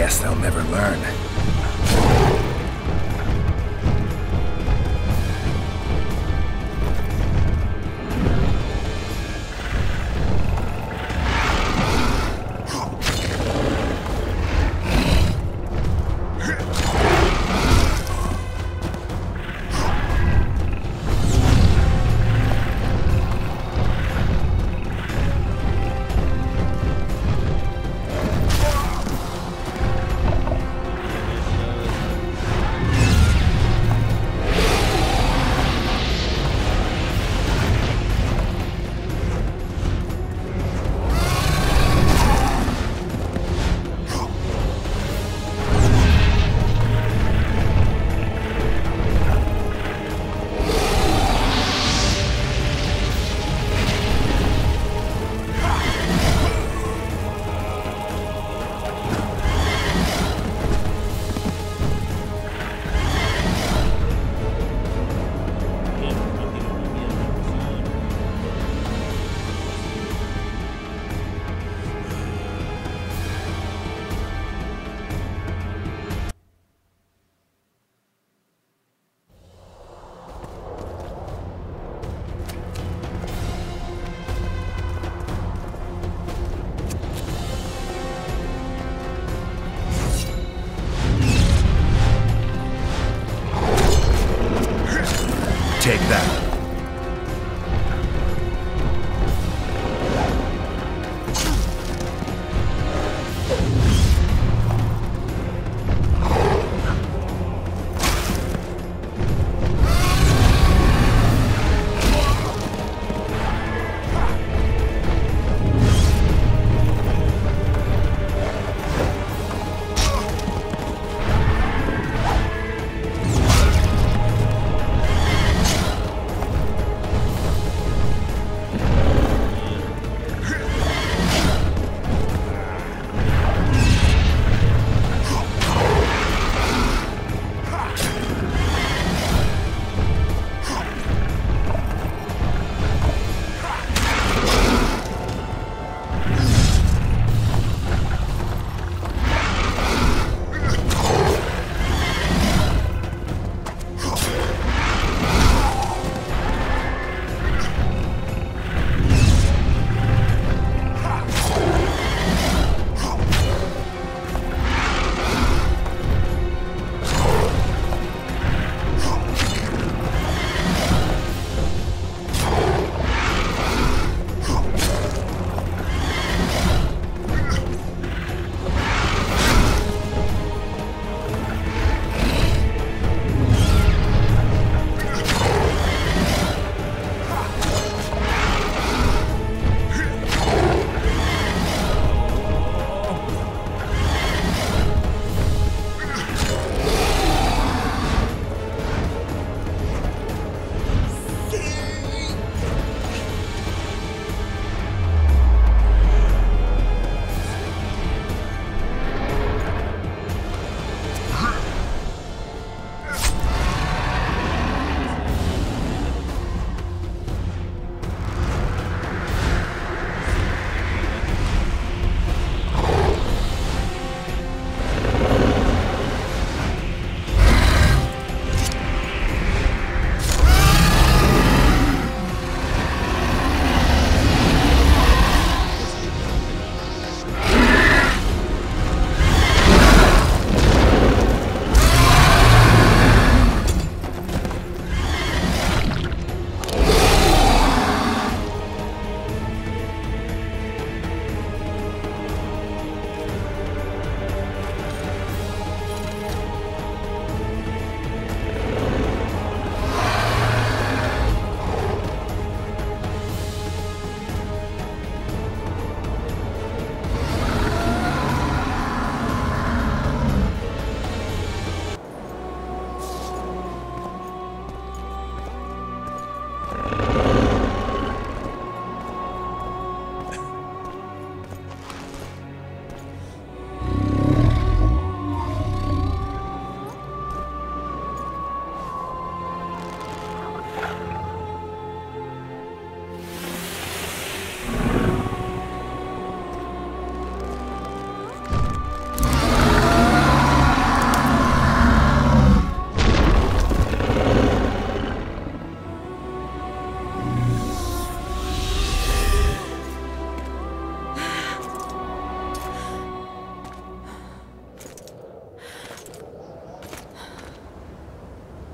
Guess they'll never learn.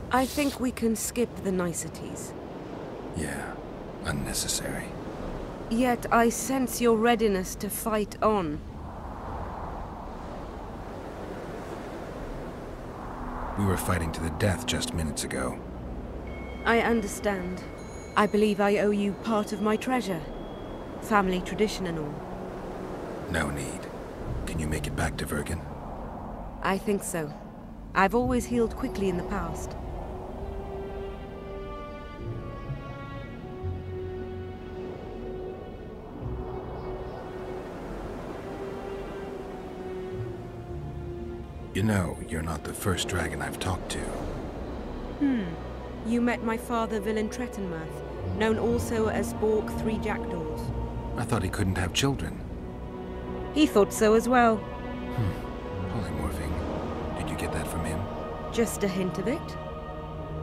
I think we can skip the niceties. Yeah, unnecessary. Yet I sense your readiness to fight on. We were fighting to the death just minutes ago. I understand. I believe I owe you part of my treasure. Family tradition and all. No need. Can you make it back to Vergen? I think so. I've always healed quickly in the past. You know, you're not the first dragon I've talked to. You met my father, Villain Trettenmirth, known also as Bork Three Jackdaws. I thought he couldn't have children. He thought so as well. Polymorphing. Did you get that from him? Just a hint of it.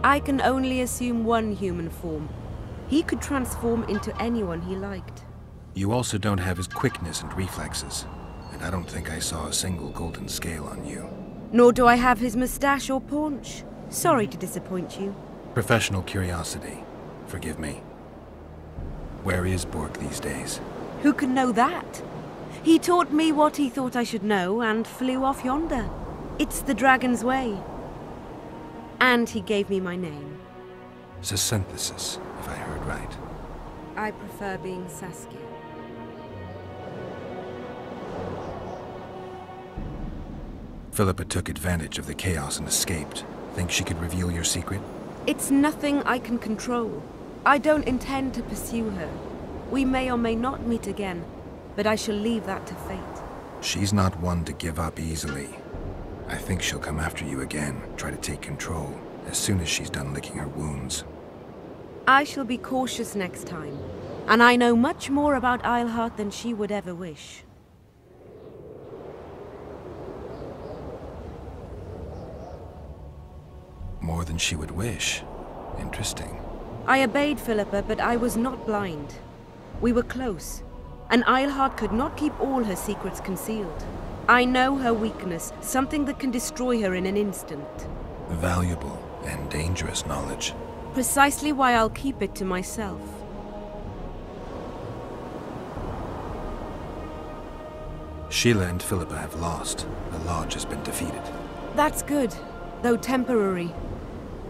I can only assume one human form. He could transform into anyone he liked. You also don't have his quickness and reflexes. And I don't think I saw a single golden scale on you. Nor do I have his moustache or paunch. Sorry to disappoint you. Professional curiosity. Forgive me. Where is Bork these days? Who can know that? He taught me what he thought I should know and flew off yonder. It's the dragon's way. And he gave me my name. Synthesis, if I heard right. I prefer being Saskia. Philippa took advantage of the chaos and escaped. Think she could reveal your secret? It's nothing I can control. I don't intend to pursue her. We may or may not meet again, but I shall leave that to fate. She's not one to give up easily. I think she'll come after you again, try to take control, as soon as she's done licking her wounds. I shall be cautious next time, and I know much more about Eilhart than she would ever wish. More than she would wish. Interesting. I obeyed Philippa, but I was not blind. We were close, and Eilhart could not keep all her secrets concealed. I know her weakness, something that can destroy her in an instant. Valuable and dangerous knowledge. Precisely why I'll keep it to myself. Sheila and Philippa have lost. The Lodge has been defeated. That's good, though temporary.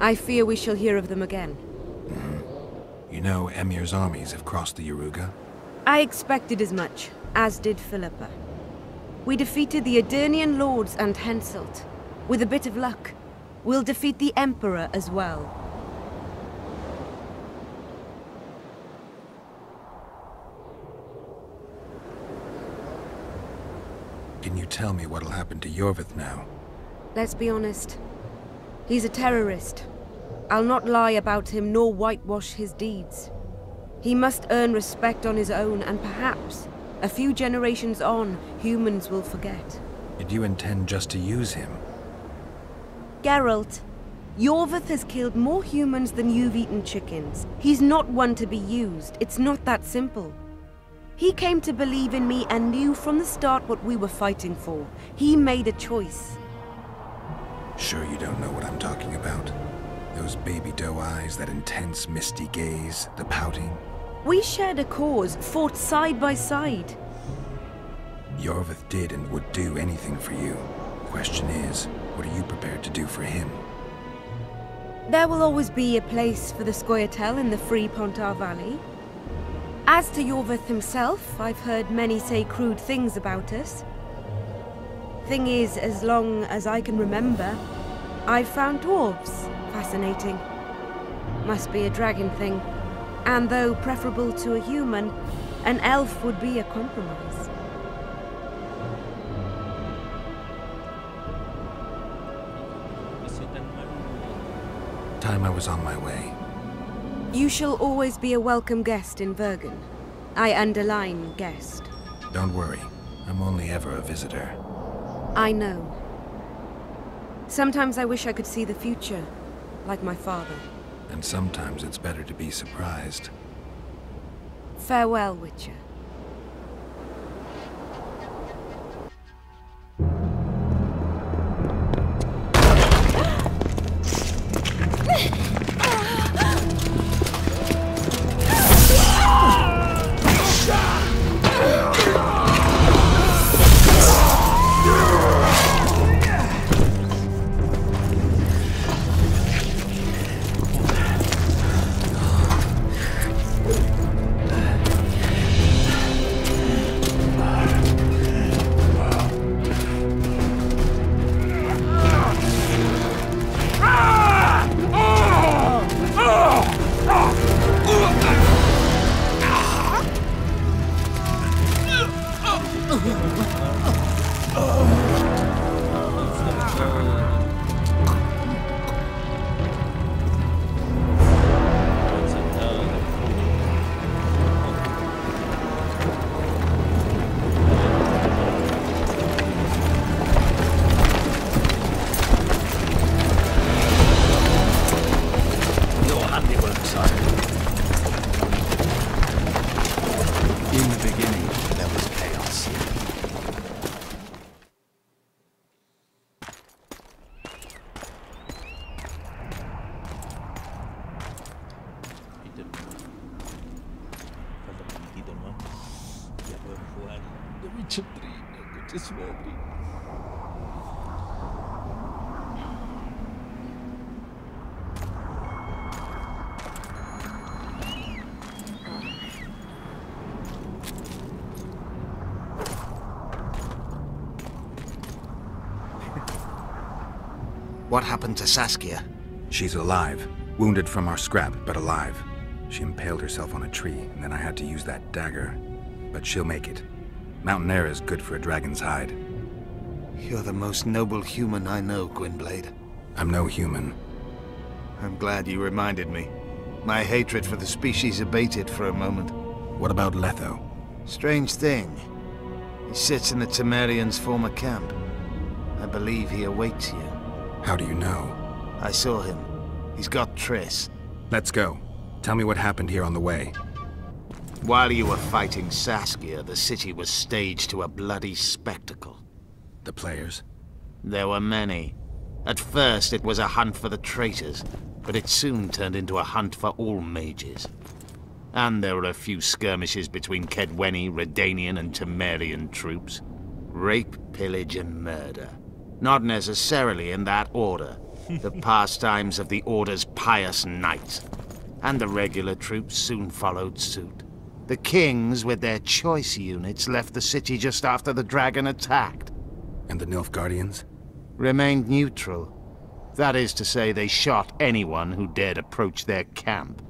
I fear we shall hear of them again. You know Emir's armies have crossed the Yaruga? I expected as much, as did Philippa. We defeated the Adernian lords and Henselt. With a bit of luck, we'll defeat the Emperor as well. Can you tell me what'll happen to Yorvith now? Let's be honest. He's a terrorist. I'll not lie about him nor whitewash his deeds. He must earn respect on his own, and perhaps, a few generations on, humans will forget. Did you intend just to use him? Geralt, Yorvith has killed more humans than you've eaten chickens. He's not one to be used. It's not that simple. He came to believe in me and knew from the start what we were fighting for. He made a choice. Sure you don't know what I'm talking about? Those baby doe eyes, that intense misty gaze, the pouting. We shared a cause, fought side by side. Yorvith did and would do anything for you. Question is, what are you prepared to do for him? There will always be a place for the Scoia'tael in the free Pontar Valley. As to Yorvith himself, I've heard many say crude things about us. Thing is, as long as I can remember, I've found dwarves fascinating. Must be a dragon thing. And though preferable to a human, an elf would be a compromise. Time I was on my way. You shall always be a welcome guest in Vergen. I underline guest. Don't worry. I'm only ever a visitor. I know. Sometimes I wish I could see the future, like my father. And sometimes it's better to be surprised. Farewell, Witcher. concha su madre. What happened to Saskia? She's alive. Wounded from our scrap, but alive. She impaled herself on a tree, and then I had to use that dagger. But she'll make it. Mountain air is good for a dragon's hide. You're the most noble human I know, Gwynblade. I'm no human. I'm glad you reminded me. My hatred for the species abated for a moment. What about Letho? Strange thing. He sits in the Temerians' former camp. I believe he awaits you. How do you know? I saw him. He's got Triss. Let's go. Tell me what happened here on the way. While you were fighting Saskia, the city was staged to a bloody spectacle. The players? There were many. At first, it was a hunt for the traitors, but it soon turned into a hunt for all mages. And there were a few skirmishes between Kedweni, Redanian, and Temerian troops. Rape, pillage, and murder. Not necessarily in that order. The pastimes of the Order's pious knights. And the regular troops soon followed suit. The kings, with their choice units, left the city just after the dragon attacked. And the Nilfgaardians? Remained neutral. That is to say, they shot anyone who dared approach their camp.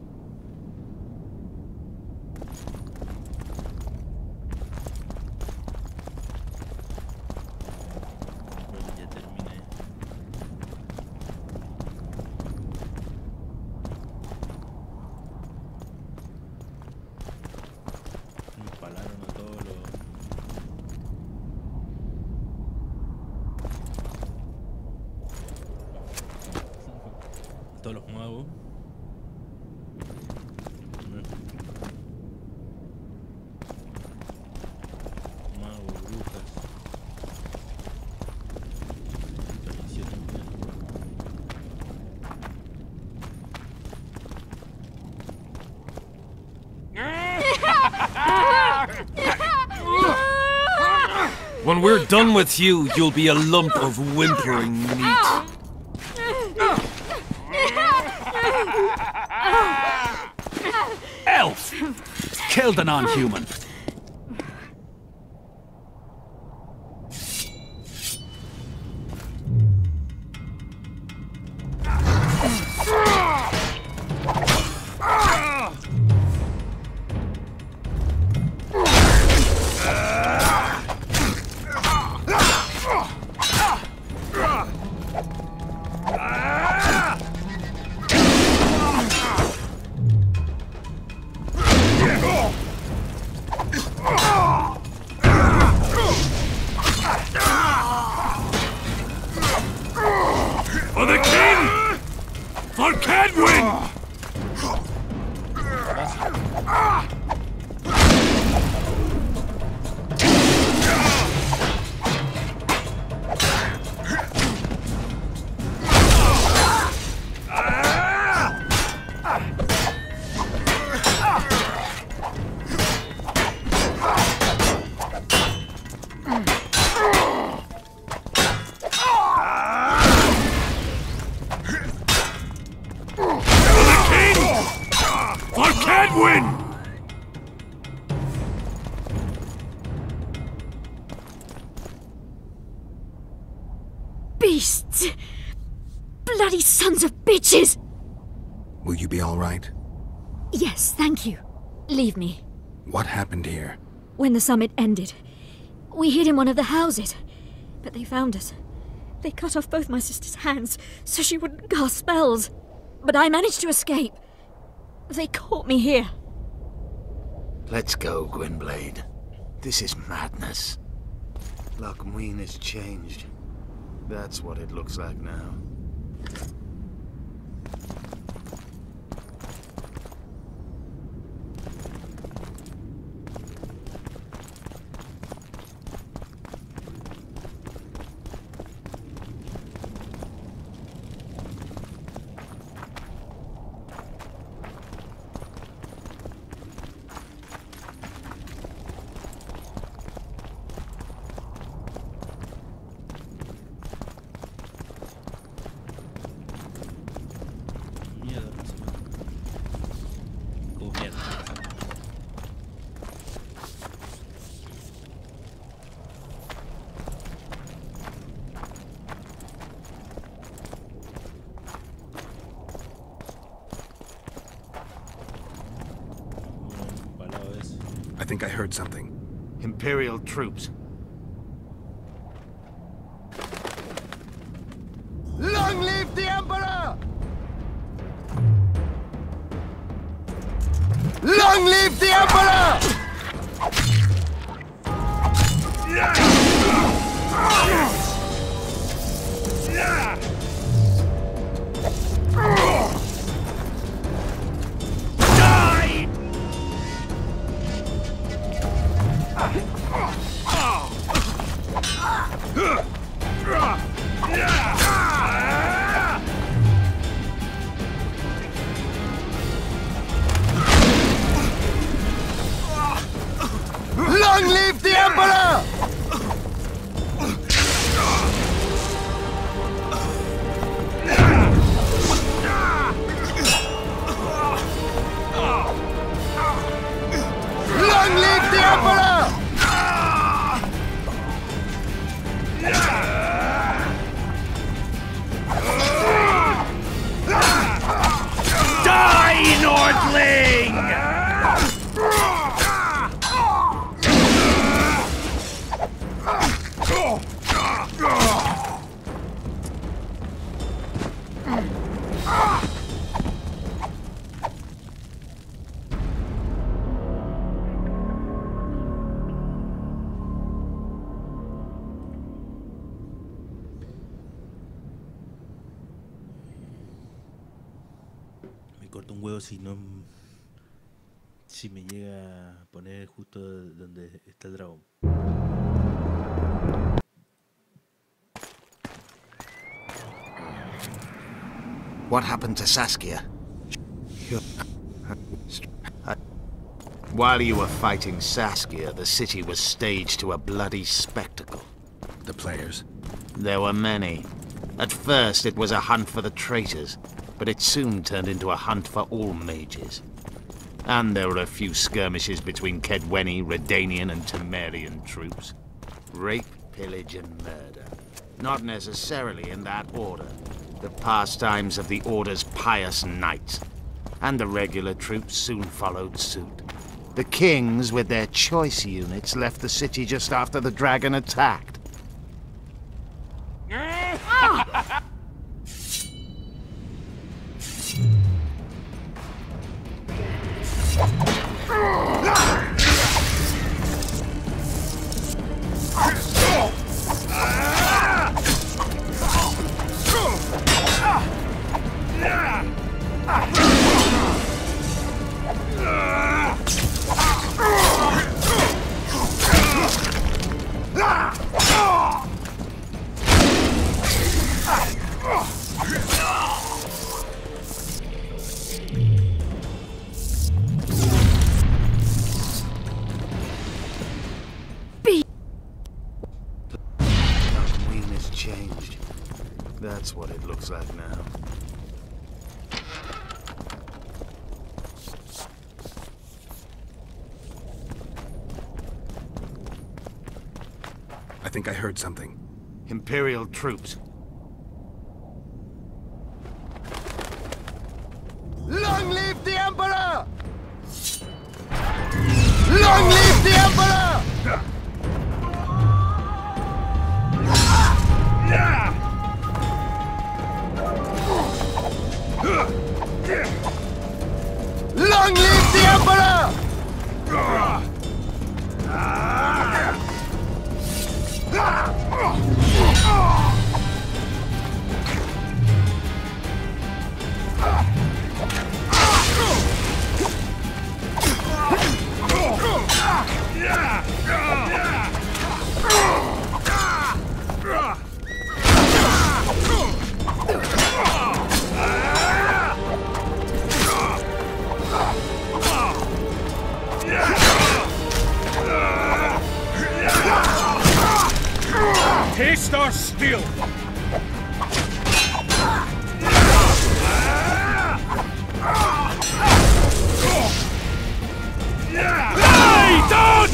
Todos los magos. Mago, brujas. When we're done with you, you'll be a lump of whimpering meat. Elf! Killed a non-human. For the king! For Kedwen! Beasts! Bloody sons of bitches! Will you be all right? Yes, thank you. Leave me. What happened here? When the summit ended, we hid in one of the houses, but they found us. They cut off both my sister's hands so she wouldn't cast spells. But I managed to escape. They caught me here. Let's go, Gwynblade. This is madness. Lochmuin has changed. That's what it looks like now. I think I heard something. Imperial troops. Long live the Emperor! Long live the Emperor! Long live the Emperor! Long live the Emperor! Die, Nordling! Me corto un huevo si no... Si me llega a poner justo donde está el dragón. What happened to Saskia? While you were fighting Saskia, the city was staged to a bloody spectacle. The players? There were many. At first it was a hunt for the traitors, but it soon turned into a hunt for all mages. And there were a few skirmishes between Kedweni, Redanian and Temerian troops. Rape, pillage and murder. Not necessarily in that order. The pastimes of the Order's pious knights. And the regular troops soon followed suit. The kings, with their choice units, left the city just after the dragon attacked. That's what it looks like now. I think I heard something. Imperial troops. Long live the Emperor! Long live the Emperor! Long live the Emperor! Taste our steel! Die, dog!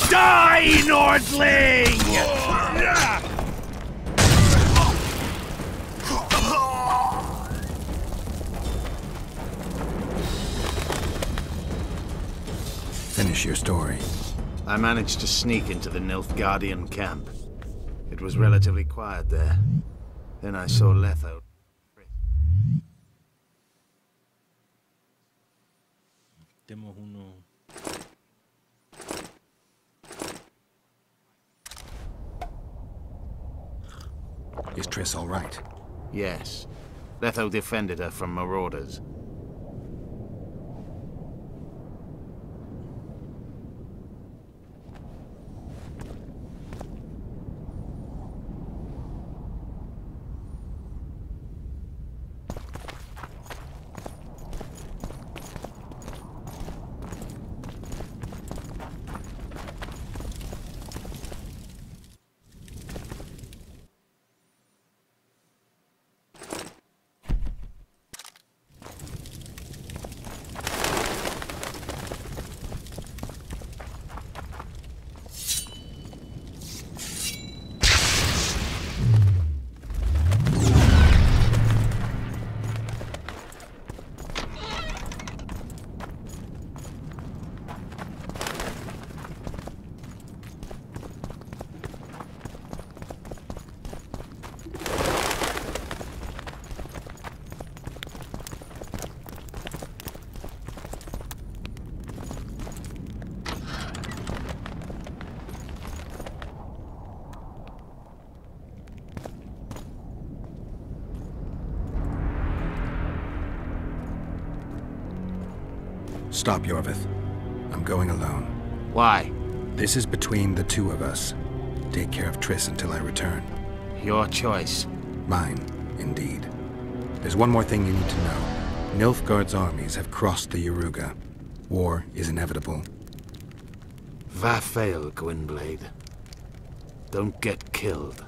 Die, Nordling! Finish your story. I managed to sneak into the Nilfgaardian camp. It was relatively quiet there. Then I saw Letho. Tenemos uno. Is Triss all right? Yes. Letho defended her from marauders. Stop, Yorvith. I'm going alone. Why? This is between the two of us. Take care of Triss until I return. Your choice. Mine, indeed. There's one more thing you need to know. Nilfgaard's armies have crossed the Yaruga. War is inevitable. Vafail, Gwynblade. Don't get killed.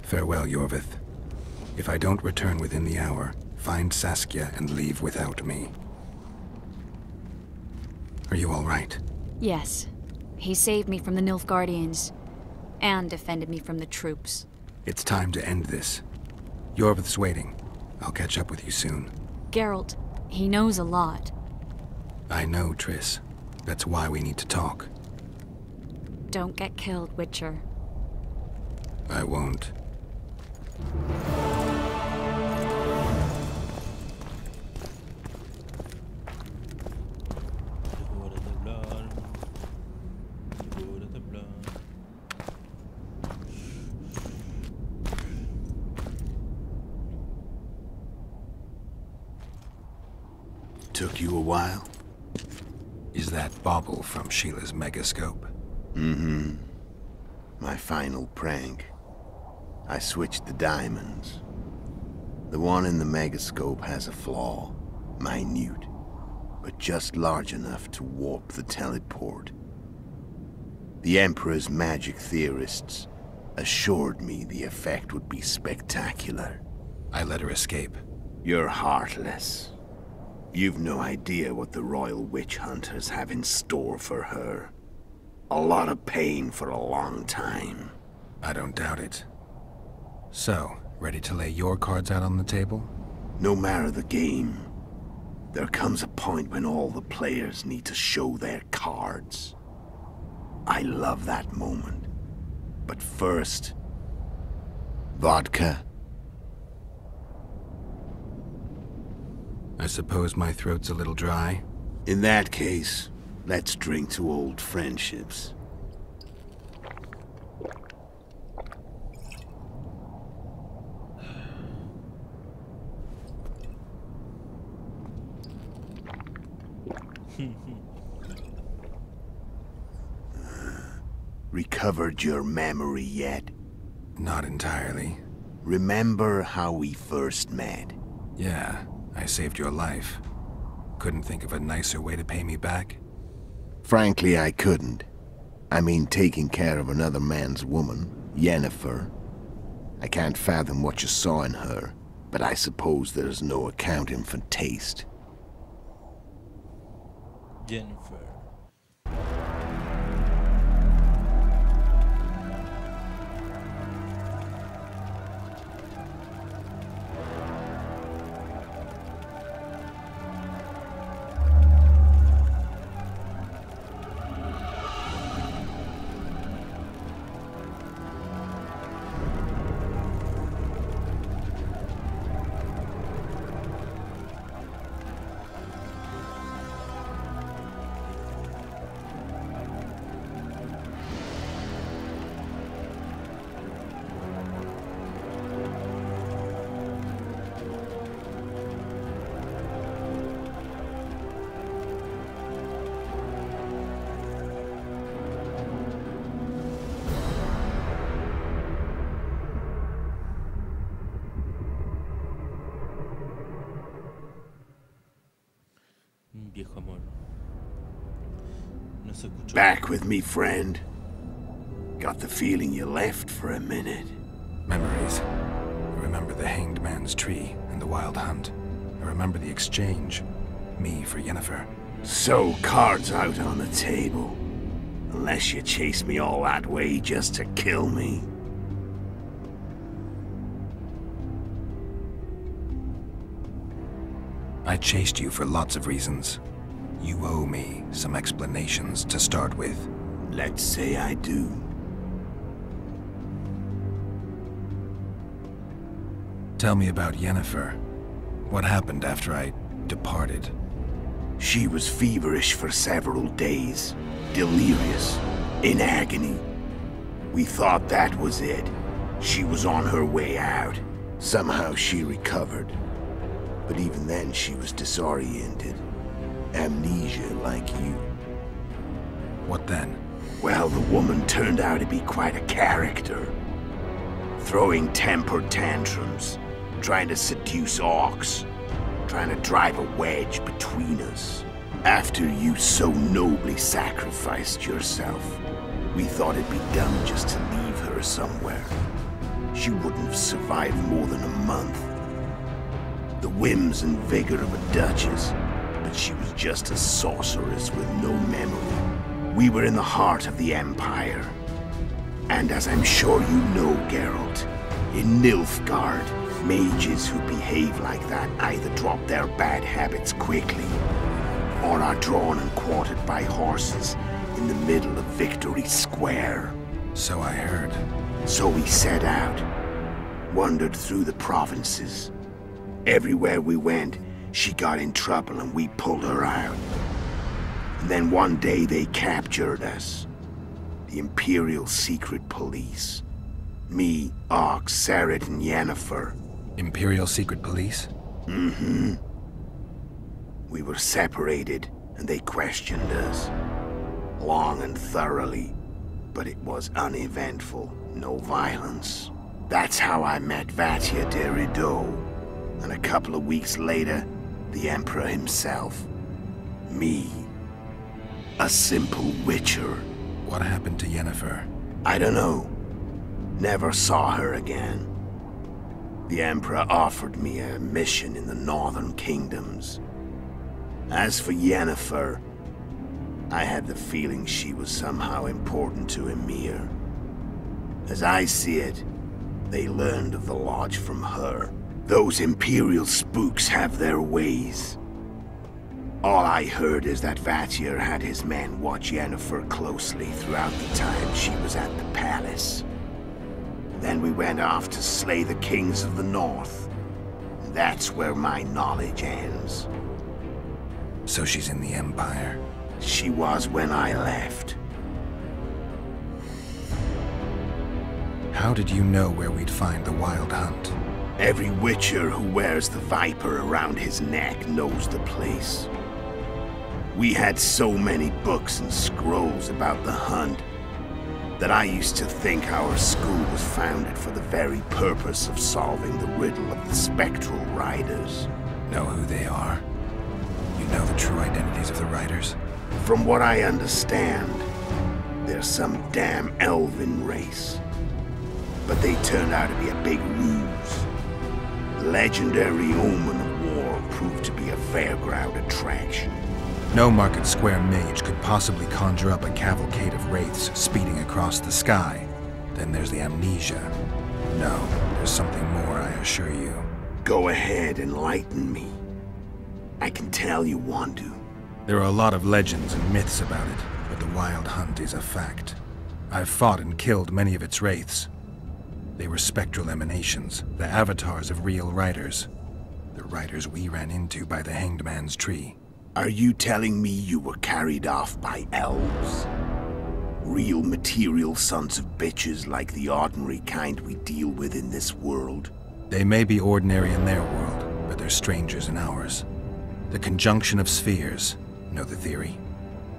Farewell, Yorvith. If I don't return within the hour, find Saskia and leave without me. Are you all right? Yes. He saved me from the Nilfgaardians, and defended me from the troops. It's time to end this. Yorvith's waiting. I'll catch up with you soon. Geralt, he knows a lot. I know, Triss. That's why we need to talk. Don't get killed, Witcher. I won't. Took you a while? Is that bauble from Sheila's megascope? Mm-hmm. My final prank. I switched the diamonds. The one in the megascope has a flaw. Minute. But just large enough to warp the teleport. The Emperor's magic theorists assured me the effect would be spectacular. I let her escape. You're heartless. You've no idea what the Royal Witch Hunters have in store for her. A lot of pain for a long time. I don't doubt it. So, ready to lay your cards out on the table? No matter the game, there comes a point when all the players need to show their cards. I love that moment. But first... vodka? I suppose my throat's a little dry. In that case, let's drink to old friendships. Recovered your memory yet? Not entirely. Remember how we first met? Yeah, I saved your life. Couldn't think of a nicer way to pay me back? Frankly, I couldn't. I mean, taking care of another man's woman, Yennefer. I can't fathom what you saw in her, but I suppose there's no accounting for taste. Yennefer. se escuchó. Back with me, friend. Got the feeling you left for a minute. Memories. I remember the hanged man's tree and the wild hunt. I remember the exchange. Me for Yennefer. So, cards out on the table. Unless you chase me all that way just to kill me. I chased you for lots of reasons. You owe me some explanations to start with. Let's say I do. Tell me about Yennefer. What happened after I departed? She was feverish for several days. Delirious. In agony. We thought that was it. She was on her way out. Somehow she recovered. But even then she was disoriented. Amnesia like you. What then? Well, the woman turned out to be quite a character. Throwing temper tantrums. Trying to seduce orcs. Trying to drive a wedge between us. After you so nobly sacrificed yourself, we thought it'd be dumb just to leave her somewhere. She wouldn't have survived more than a month. The whims and vigor of a duchess, but she was just a sorceress with no memory. We were in the heart of the Empire. And as I'm sure you know, Geralt, in Nilfgaard, mages who behave like that either drop their bad habits quickly, or are drawn and quartered by horses in the middle of Victory Square. So I heard. So we set out, wandered through the provinces. Everywhere we went, she got in trouble and we pulled her out. And then one day they captured us. The Imperial Secret Police. Me, Ox, Sarah, and Yennefer. Imperial Secret Police? Mm-hmm. We were separated, and they questioned us. Long and thoroughly, but it was uneventful, no violence. That's how I met Vatia de Rideau, and a couple of weeks later, the Emperor himself. Me. A simple witcher. What happened to Yennefer? I don't know. Never saw her again. The Emperor offered me a mission in the Northern Kingdoms. As for Yennefer, I had the feeling she was somehow important to Emir. As I see it, they learned of the Lodge from her. Those Imperial spooks have their ways. All I heard is that Vatir had his men watch Yennefer closely throughout the time she was at the palace. Then we went off to slay the kings of the North. That's where my knowledge ends. So she's in the Empire? She was when I left. How did you know where we'd find the Wild Hunt? Every witcher who wears the viper around his neck knows the place. We had so many books and scrolls about the hunt that I used to think our school was founded for the very purpose of solving the riddle of the spectral riders. Know who they are? You know the true identities of the riders? From what I understand, they're some damn elven race. But they turned out to be a big ruse. The legendary Omen of War proved to be a fairground attraction. No Market Square mage could possibly conjure up a cavalcade of wraiths speeding across the sky. Then there's the amnesia. No, there's something more, I assure you. Go ahead, enlighten me. I can tell you want to. There are a lot of legends and myths about it, but the Wild Hunt is a fact. I've fought and killed many of its wraiths. They were spectral emanations, the avatars of real riders. The riders we ran into by the Hanged Man's tree. Are you telling me you were carried off by elves? Real material sons of bitches like the ordinary kind we deal with in this world? They may be ordinary in their world, but they're strangers in ours. The conjunction of spheres. Know the theory?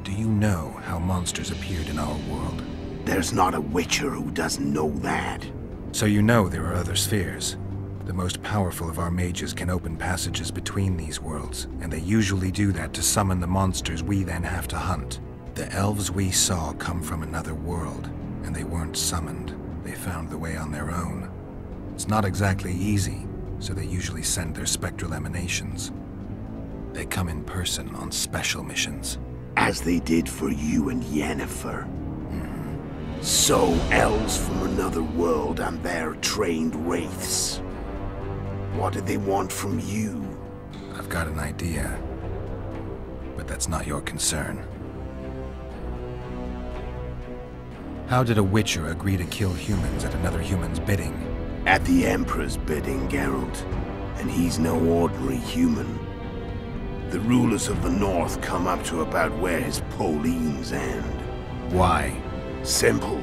Do you know how monsters appeared in our world? There's not a witcher who doesn't know that. So you know there are other spheres. The most powerful of our mages can open passages between these worlds, and they usually do that to summon the monsters we then have to hunt. The elves we saw come from another world, and they weren't summoned. They found the way on their own. It's not exactly easy, so they usually send their spectral emanations. They come in person on special missions. As they did for you and Yennefer. So, elves from another world and their trained wraiths. What do they want from you? I've got an idea, but that's not your concern. How did a Witcher agree to kill humans at another human's bidding? At the Emperor's bidding, Geralt. And he's no ordinary human. The rulers of the North come up to about where his Pauline's end. Why? Simple.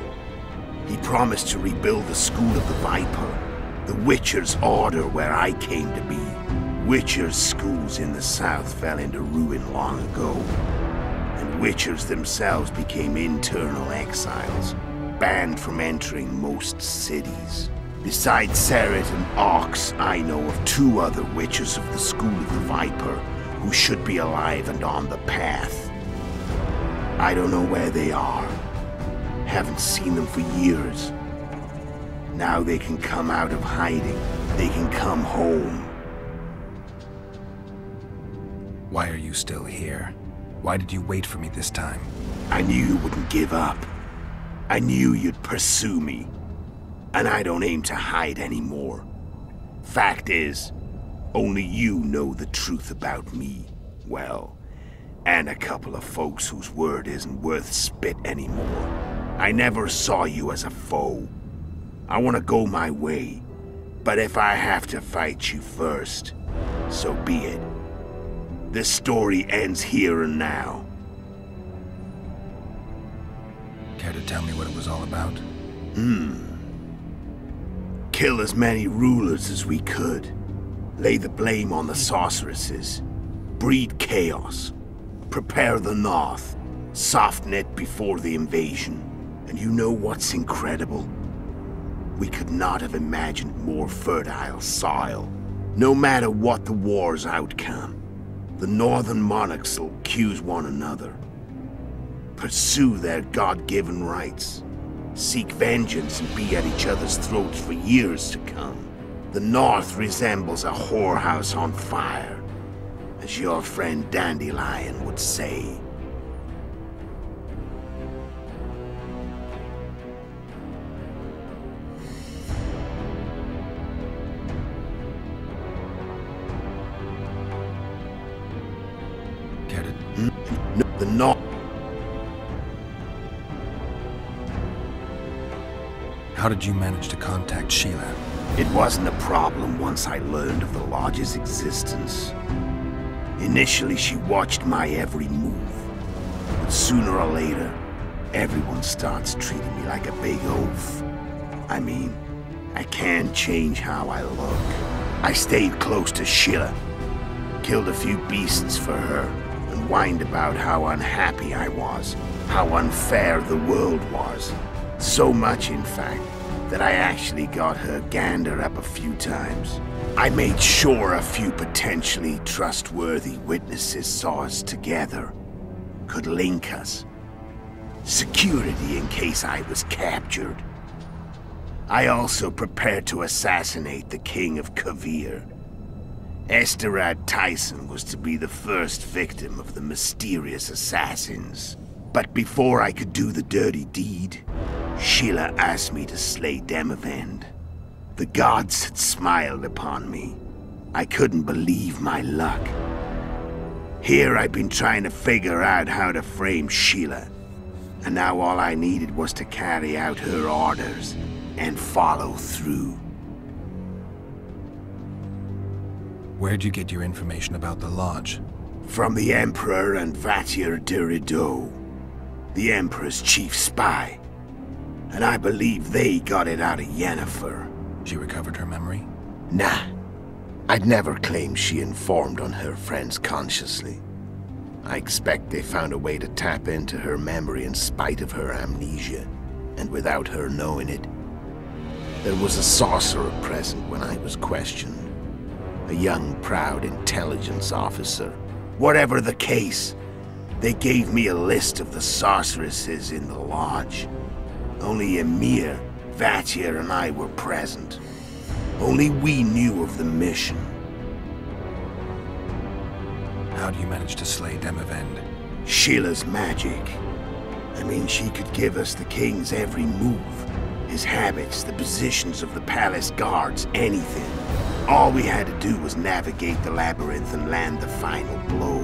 He promised to rebuild the School of the Viper, the Witcher's order where I came to be. Witcher's schools in the south fell into ruin long ago, and Witchers themselves became internal exiles, banned from entering most cities. Besides Seret and Ox, I know of 2 other Witchers of the School of the Viper who should be alive and on the path. I don't know where they are. Haven't seen them for years. Now they can come out of hiding. They can come home. Why are you still here? Why did you wait for me this time? I knew you wouldn't give up. I knew you'd pursue me. And I don't aim to hide anymore. Fact is, only you know the truth about me. Well, and a couple of folks whose word isn't worth spit anymore. I never saw you as a foe. I want to go my way, but if I have to fight you first, so be it. This story ends here and now. Care to tell me what it was all about? Kill as many rulers as we could. Lay the blame on the sorceresses. Breed chaos. Prepare the North. Soften it before the invasion. And you know what's incredible? We could not have imagined more fertile soil. No matter what the war's outcome, the northern monarchs will accuse one another. Pursue their God-given rights. Seek vengeance and be at each other's throats for years to come. The North resembles a whorehouse on fire, as your friend Dandelion would say. The North. How did you manage to contact Sheila? It wasn't a problem once I learned of the Lodge's existence. Initially, she watched my every move. But sooner or later, everyone starts treating me like a big oaf. I mean, I can't change how I look. I stayed close to Sheila, killed a few beasts for her, and whined about how unhappy I was, how unfair the world was. So much, in fact, that I actually got her gander up a few times. I made sure a few potentially trustworthy witnesses saw us together, could link us. Security in case I was captured. I also prepared to assassinate the King of Kavir. Esterad Tyson was to be the first victim of the mysterious assassins. But before I could do the dirty deed, Sheila asked me to slay Demavend. The gods had smiled upon me. I couldn't believe my luck. Here I've been trying to figure out how to frame Sheila, and now all I needed was to carry out her orders and follow through. Where'd you get your information about the Lodge? From the Emperor and Vatir de Rideau, the Emperor's chief spy. And I believe they got it out of Yennefer. She recovered her memory? Nah. I'd never claimed she informed on her friends consciously. I expect they found a way to tap into her memory in spite of her amnesia, and without her knowing it. There was a sorcerer present when I was questioned. A young, proud intelligence officer. Whatever the case, They gave me a list of the sorceresses in the lodge. Only Emir, Vatir, and I were present. Only we knew of the mission. How do you manage to slay Demavend? Sheila's magic. I mean, she could give us the king's every move. His habits, the positions of the palace guards, anything. All we had to do was navigate the labyrinth and land the final blow.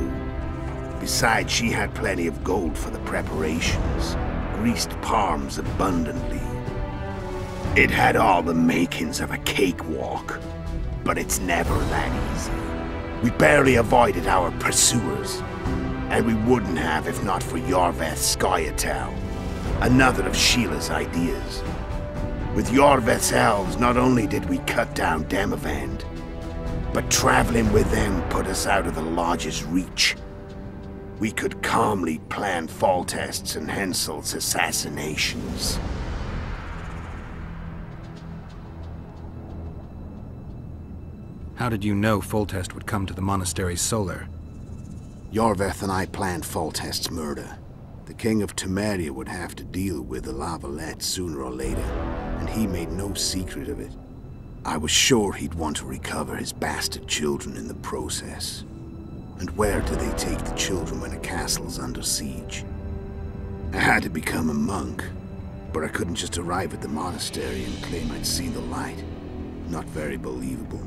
Besides, she had plenty of gold for the preparations. Greased palms abundantly. It had all the makings of a cakewalk. But it's never that easy. We barely avoided our pursuers. And we wouldn't have if not for Yorveth's Scoia'tael, another of Sheila's ideas. With Yorveth's elves, not only did we cut down Demavend, but traveling with them put us out of the Lodge's reach. We could calmly plan Foltest's and Henselt's assassinations. How did you know Foltest would come to the monastery's solar? Yorveth and I planned Foltest's murder. The King of Temeria would have to deal with the Lavalette sooner or later, and he made no secret of it. I was sure he'd want to recover his bastard children in the process. And where do they take the children when a castle's under siege? I had to become a monk, but I couldn't just arrive at the monastery and claim I'd seen the light. Not very believable.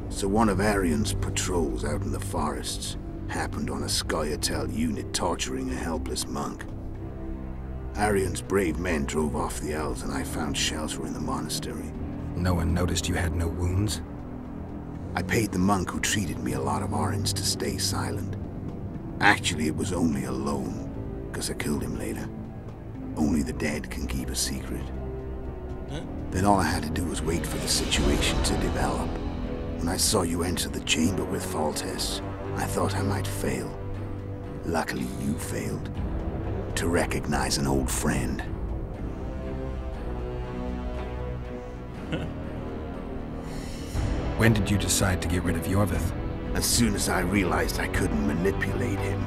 So one of Arian's patrols out in the forests happened on a Scoia'tael unit torturing a helpless monk. Arian's brave men drove off the elves and I found shelter in the monastery. No one noticed you had no wounds? I paid the monk who treated me a lot of orange to stay silent. Actually, it was only a loan, because I killed him later. Only the dead can keep a secret. Then all I had to do was wait for the situation to develop. When I saw you enter the chamber with Foltest, I thought I might fail. Luckily, you failed. To recognize an old friend. When did you decide to get rid of Yorveth? As soon as I realized I couldn't manipulate him.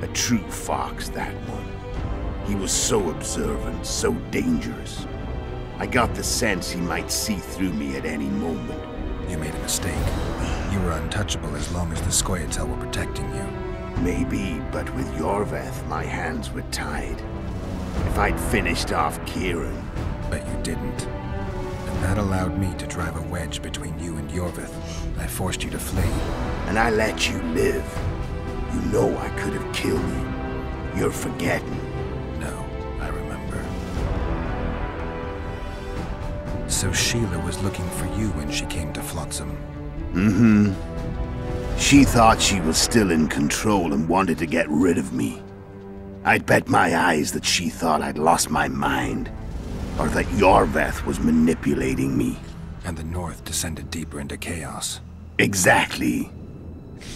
A true fox, that one. He was so observant, so dangerous. I got the sense he might see through me at any moment. You made a mistake. You were untouchable as long as the Scoia'tael were protecting you. Maybe, but with Yorveth, my hands were tied. If I'd finished off Kieran... But you didn't. And that allowed me to drive a wedge between you and Yorveth. I forced you to flee. And I let you live. You know I could have killed you. You're forgetting. No, I remember. So Sheila was looking for you when she came to Flotsam. Mm-hmm. She thought she was still in control and wanted to get rid of me. I'd bet my eyes that she thought I'd lost my mind. Or that Yorveth was manipulating me. And the North descended deeper into chaos. Exactly.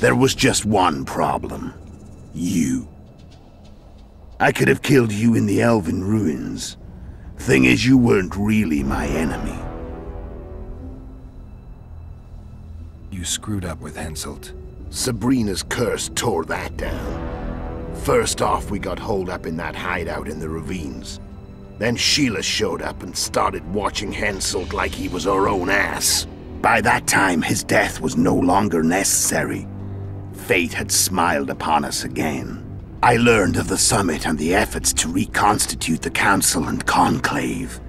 There was just one problem. You. I could have killed you in the Elven ruins. Thing is, you weren't really my enemy. You screwed up with Henselt. Sabrina's curse tore that down. First off, we got holed up in that hideout in the ravines. Then Sheila showed up and started watching Henselt like he was her own ass. By that time, his death was no longer necessary. Fate had smiled upon us again. I learned of the summit and the efforts to reconstitute the council and conclave.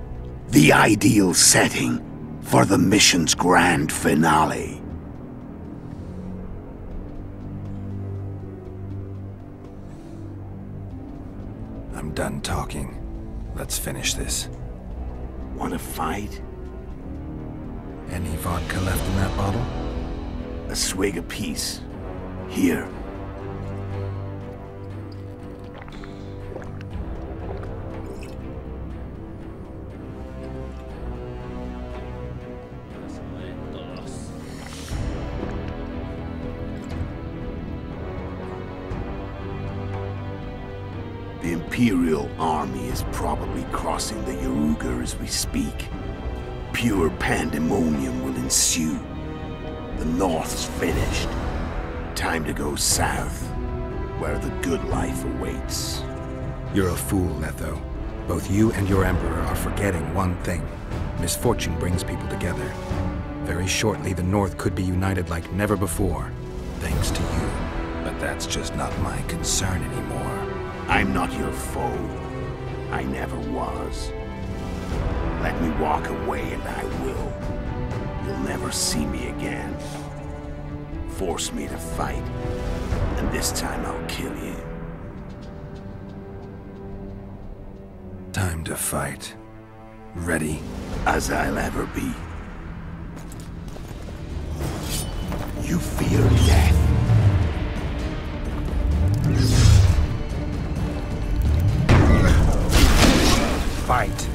The ideal setting for the mission's grand finale. I'm done talking. Let's finish this. Want to fight? Any vodka left in that bottle? A swig apiece. Here. The Imperial army is probably crossing the Yaruga as we speak. Pure pandemonium will ensue. The North's finished. Time to go south. where the good life awaits. You're a fool, Letho. Both you and your Emperor are forgetting one thing. Misfortune brings people together. Very shortly, the North could be united like never before, thanks to you. But that's just not my concern anymore. I'm not your foe. I never was. Let me walk away and I will. You'll never see me again. Force me to fight, and this time I'll kill you. Time to fight. Ready? As I'll ever be. You fear death. Fight.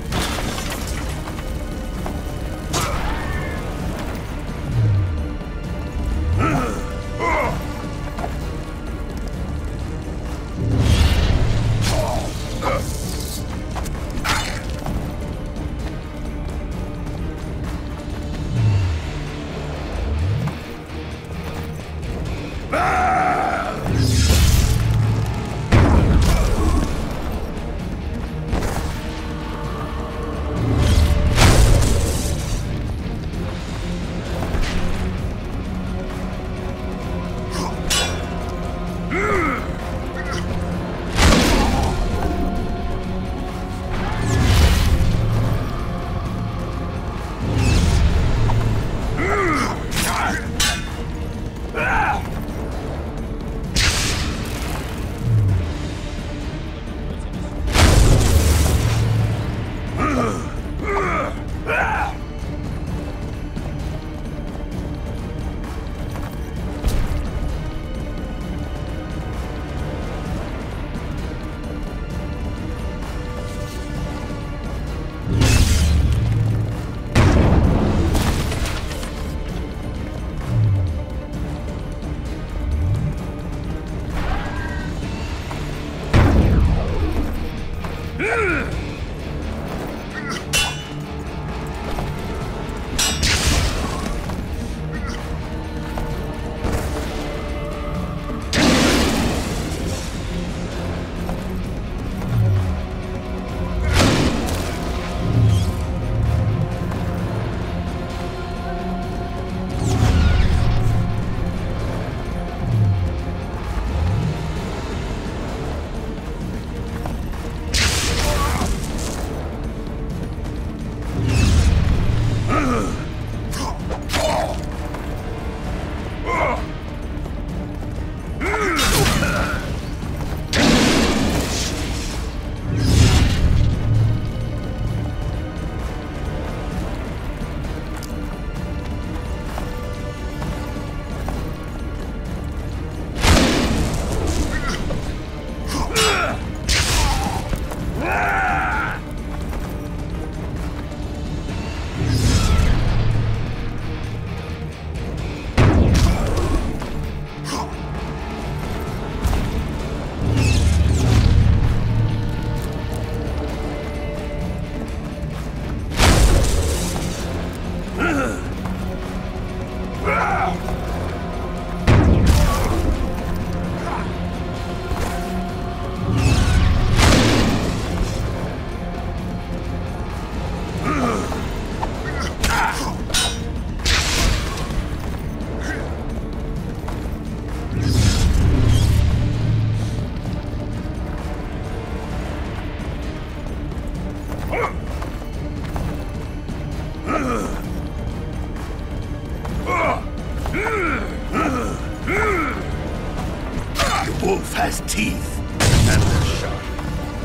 wolf has teeth, and they're sharp.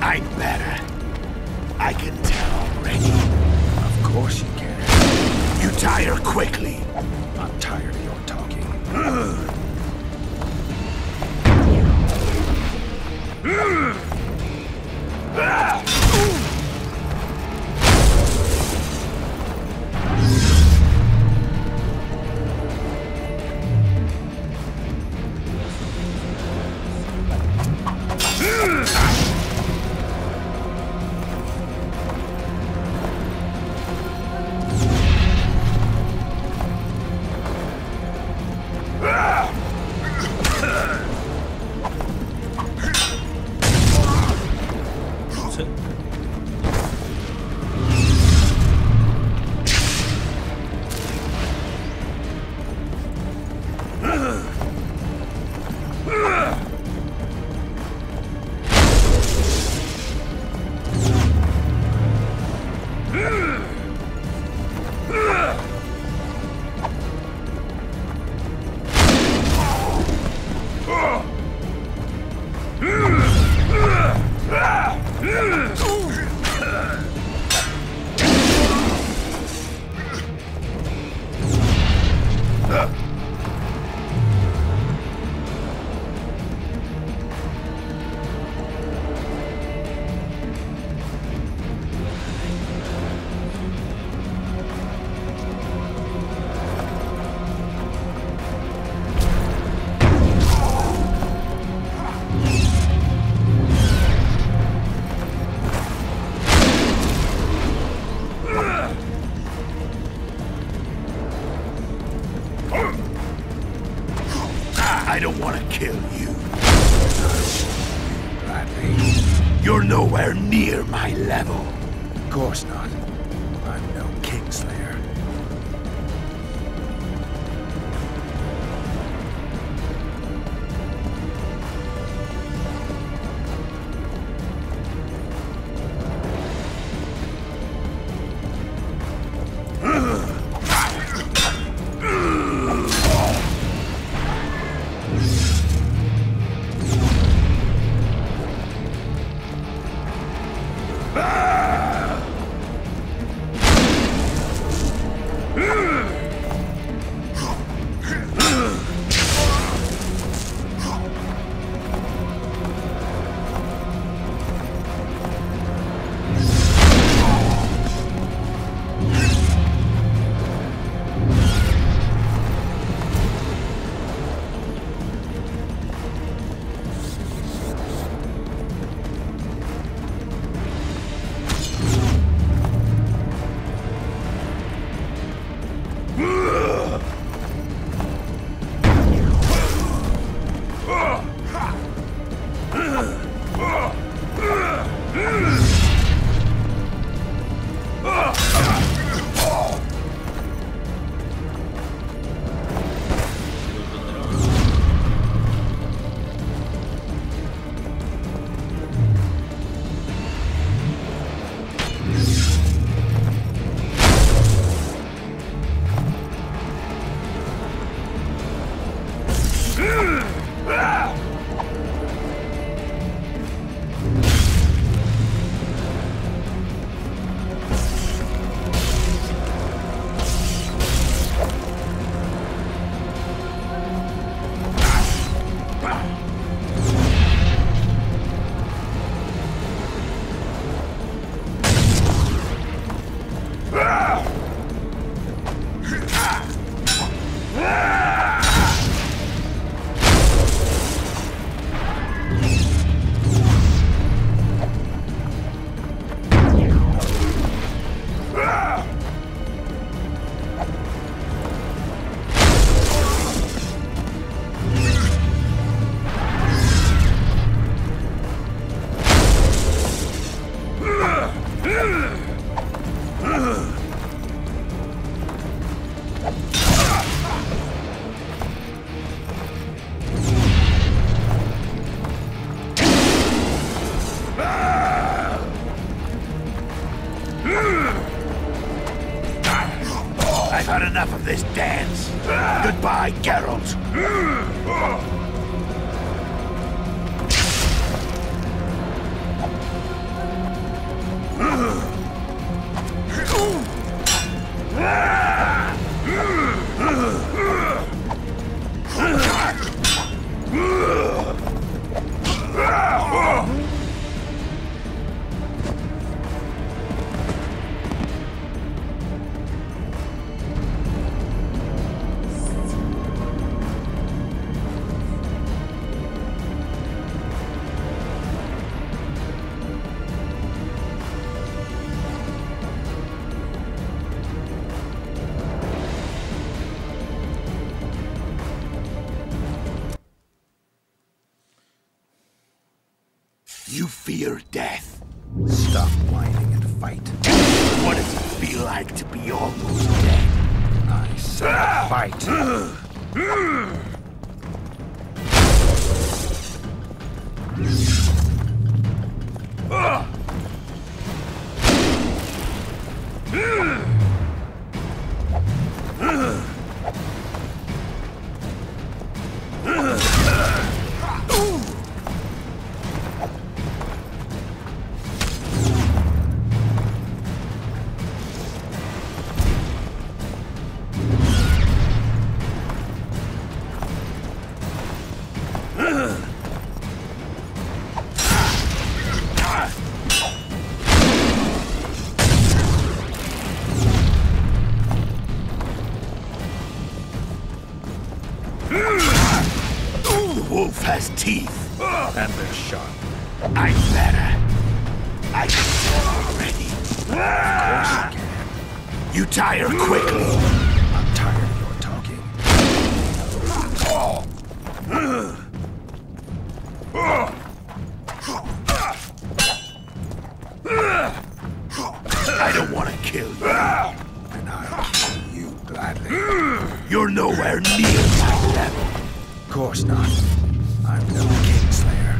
I'm better. I can tell already. Of course you can. You tire quickly. I'm tired of your talking. kill you. Gladly. You're nowhere near my level. Of course not. I'm no Kingslayer. I've had enough of this dance. Goodbye, Geralt. You fear death. Stop whining and fight. What does it feel like to be almost dead? I said fight. The wolf has teeth. And they're sharp. I'm better. I can tell already. Of course you can. You tire quickly. I'm tired of your talking. I don't want to kill you. And I'll kill you gladly. You're nowhere near my level. Of course not. I'm no Kingslayer.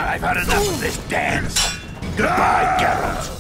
I've had enough of this dance. Goodbye, Geralt.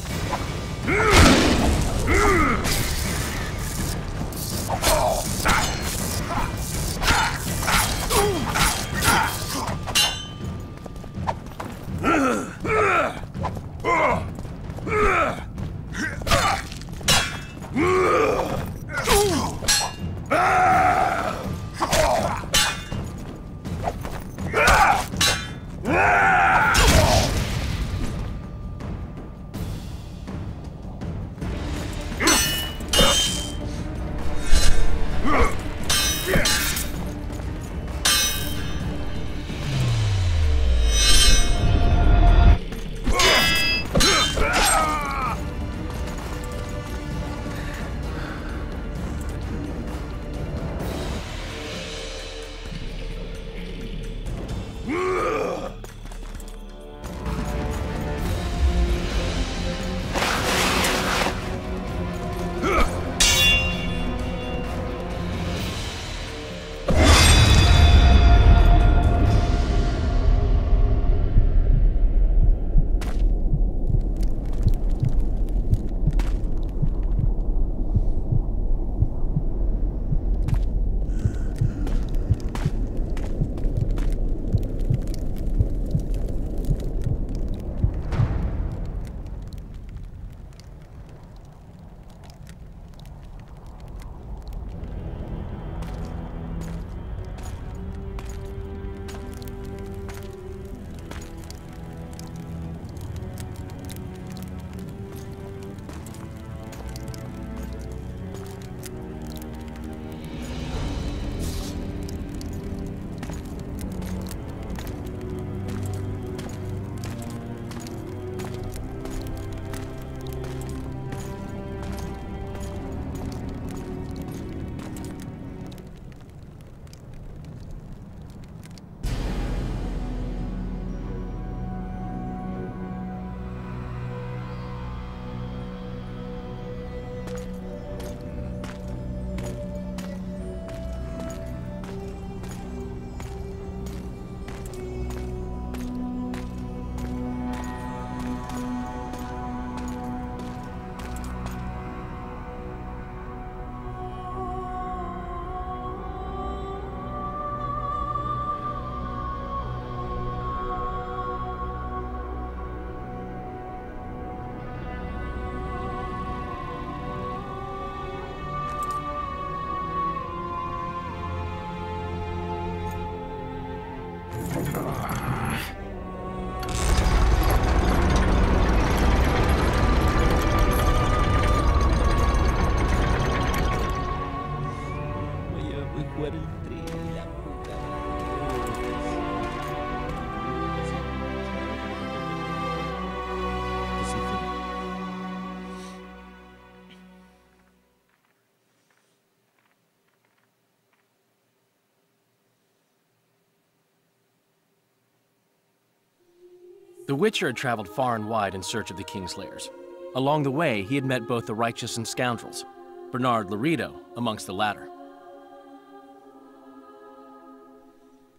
The Witcher had traveled far and wide in search of the Kingslayers. Along the way, he had met both the righteous and scoundrels, Bernard Laredo amongst the latter.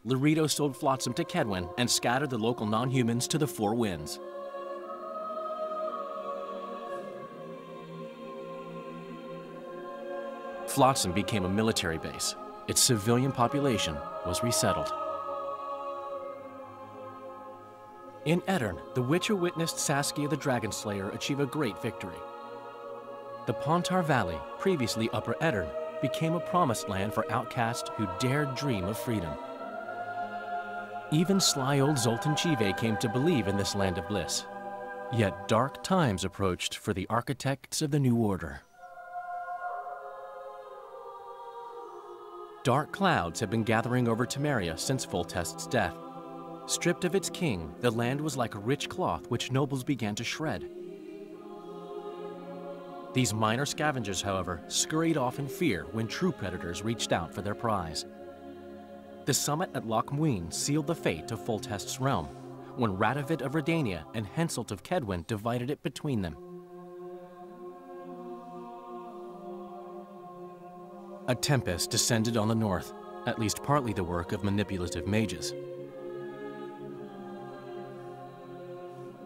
Laredo sold Flotsam to Kedwen and scattered the local non-humans to the four winds. Flotsam became a military base. Its civilian population was resettled. In Edirn, the Witcher witnessed Saskia the Dragon Slayer achieve a great victory. The Pontar Valley, previously Upper Edirn, became a promised land for outcasts who dared dream of freedom. Even sly old Zoltan Chive came to believe in this land of bliss. Yet dark times approached for the architects of the New Order. Dark clouds had been gathering over Temeria since Foltest's death. Stripped of its king, the land was like a rich cloth which nobles began to shred. These minor scavengers, however, scurried off in fear when true predators reached out for their prize. The summit at Loch Muin sealed the fate of Foltest's realm, when Radovid of Redania and Henselt of Kedwen divided it between them. A tempest descended on the north, at least partly the work of manipulative mages.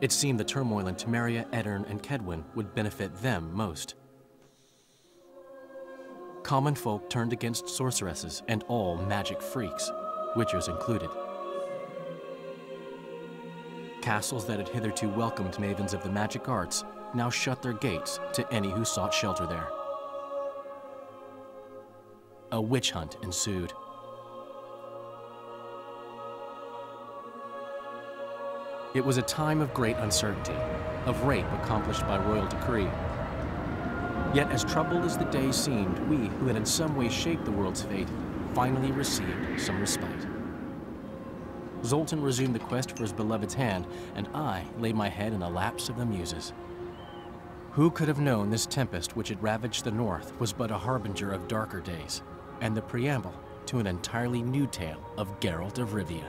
It seemed the turmoil in Temeria, Edirn, and Kedwen would benefit them most. Common folk turned against sorceresses and all magic freaks, witchers included. Castles that had hitherto welcomed mavens of the magic arts now shut their gates to any who sought shelter there. A witch hunt ensued. It was a time of great uncertainty, of rape accomplished by royal decree. Yet as troubled as the day seemed, we, who had in some way shaped the world's fate, finally received some respite. Zoltan resumed the quest for his beloved's hand, and I laid my head in a lapse of the muses. Who could have known this tempest which had ravaged the north was but a harbinger of darker days, and the preamble to an entirely new tale of Geralt of Rivia.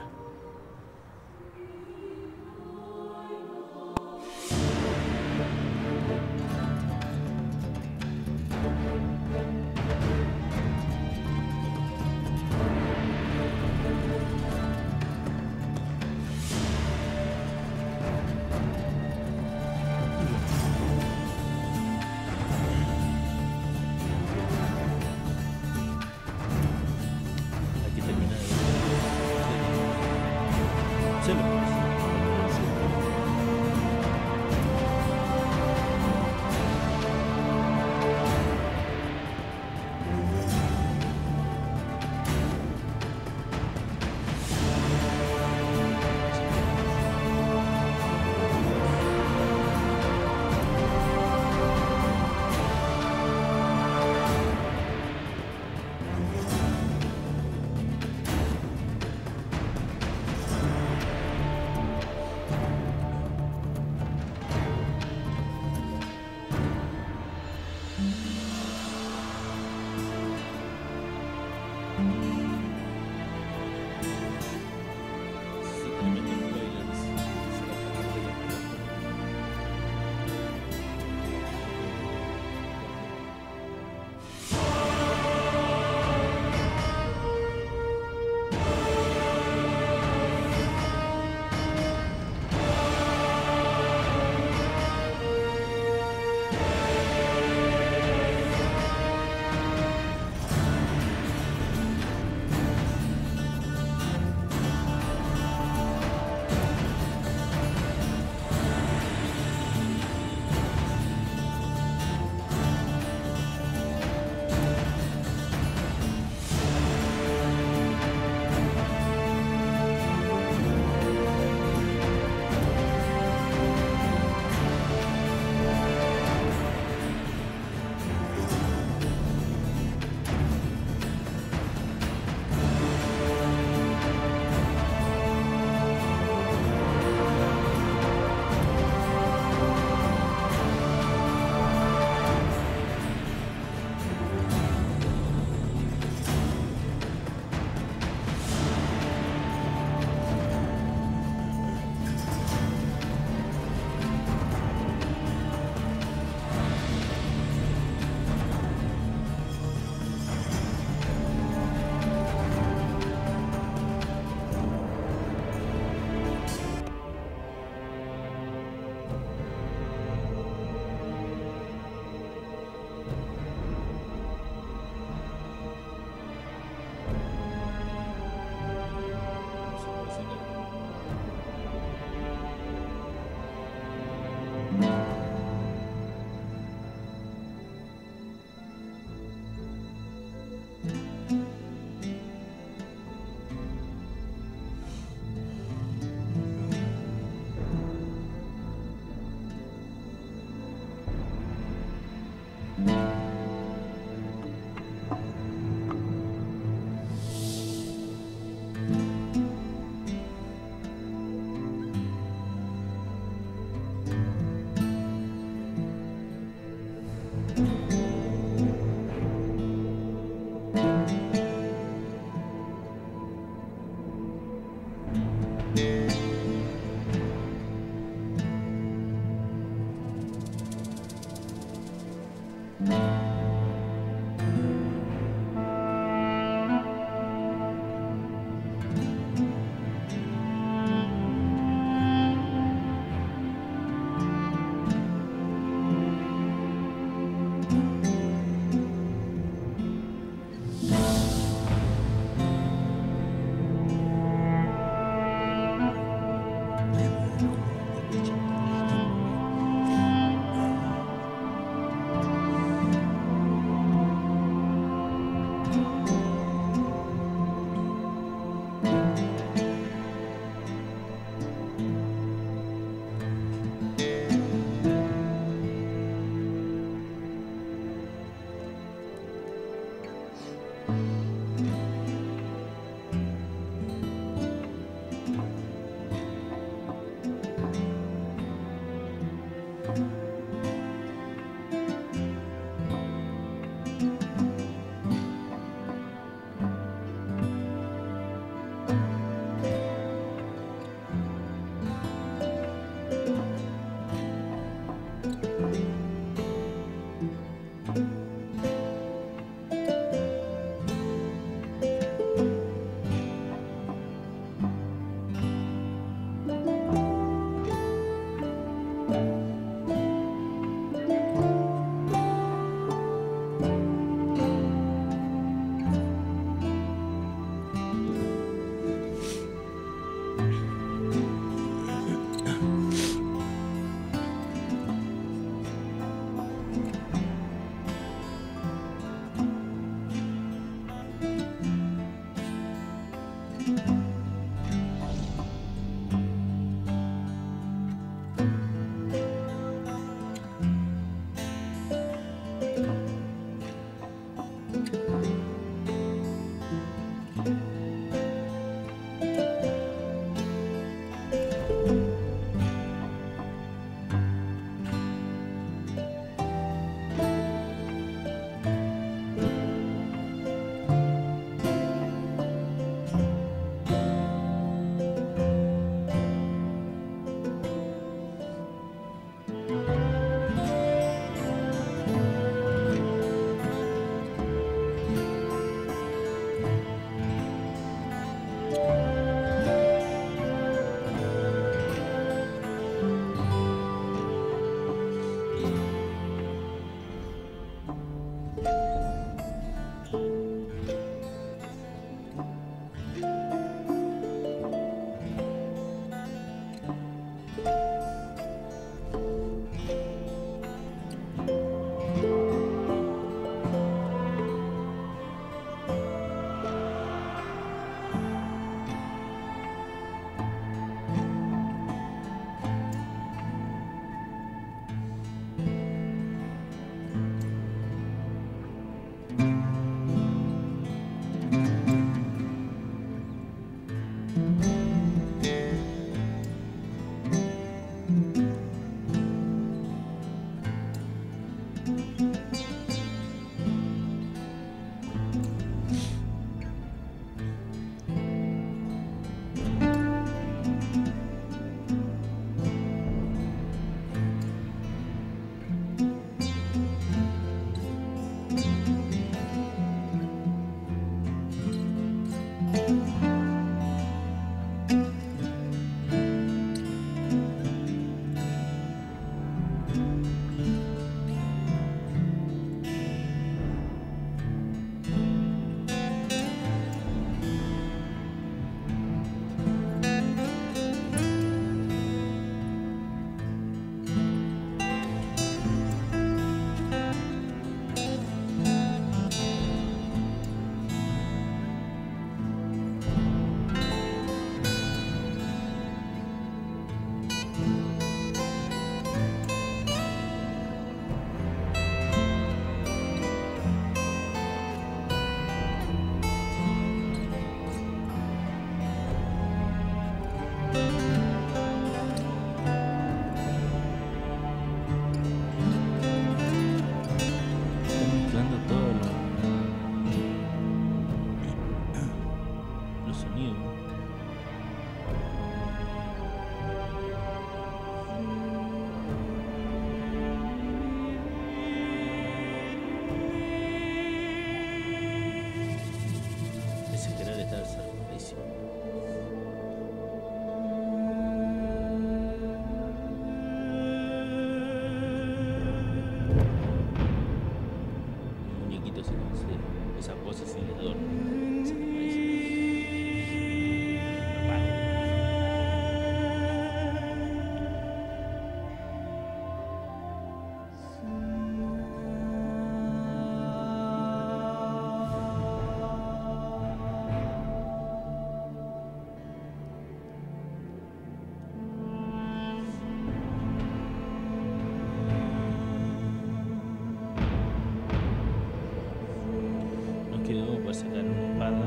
puedes sacar una espada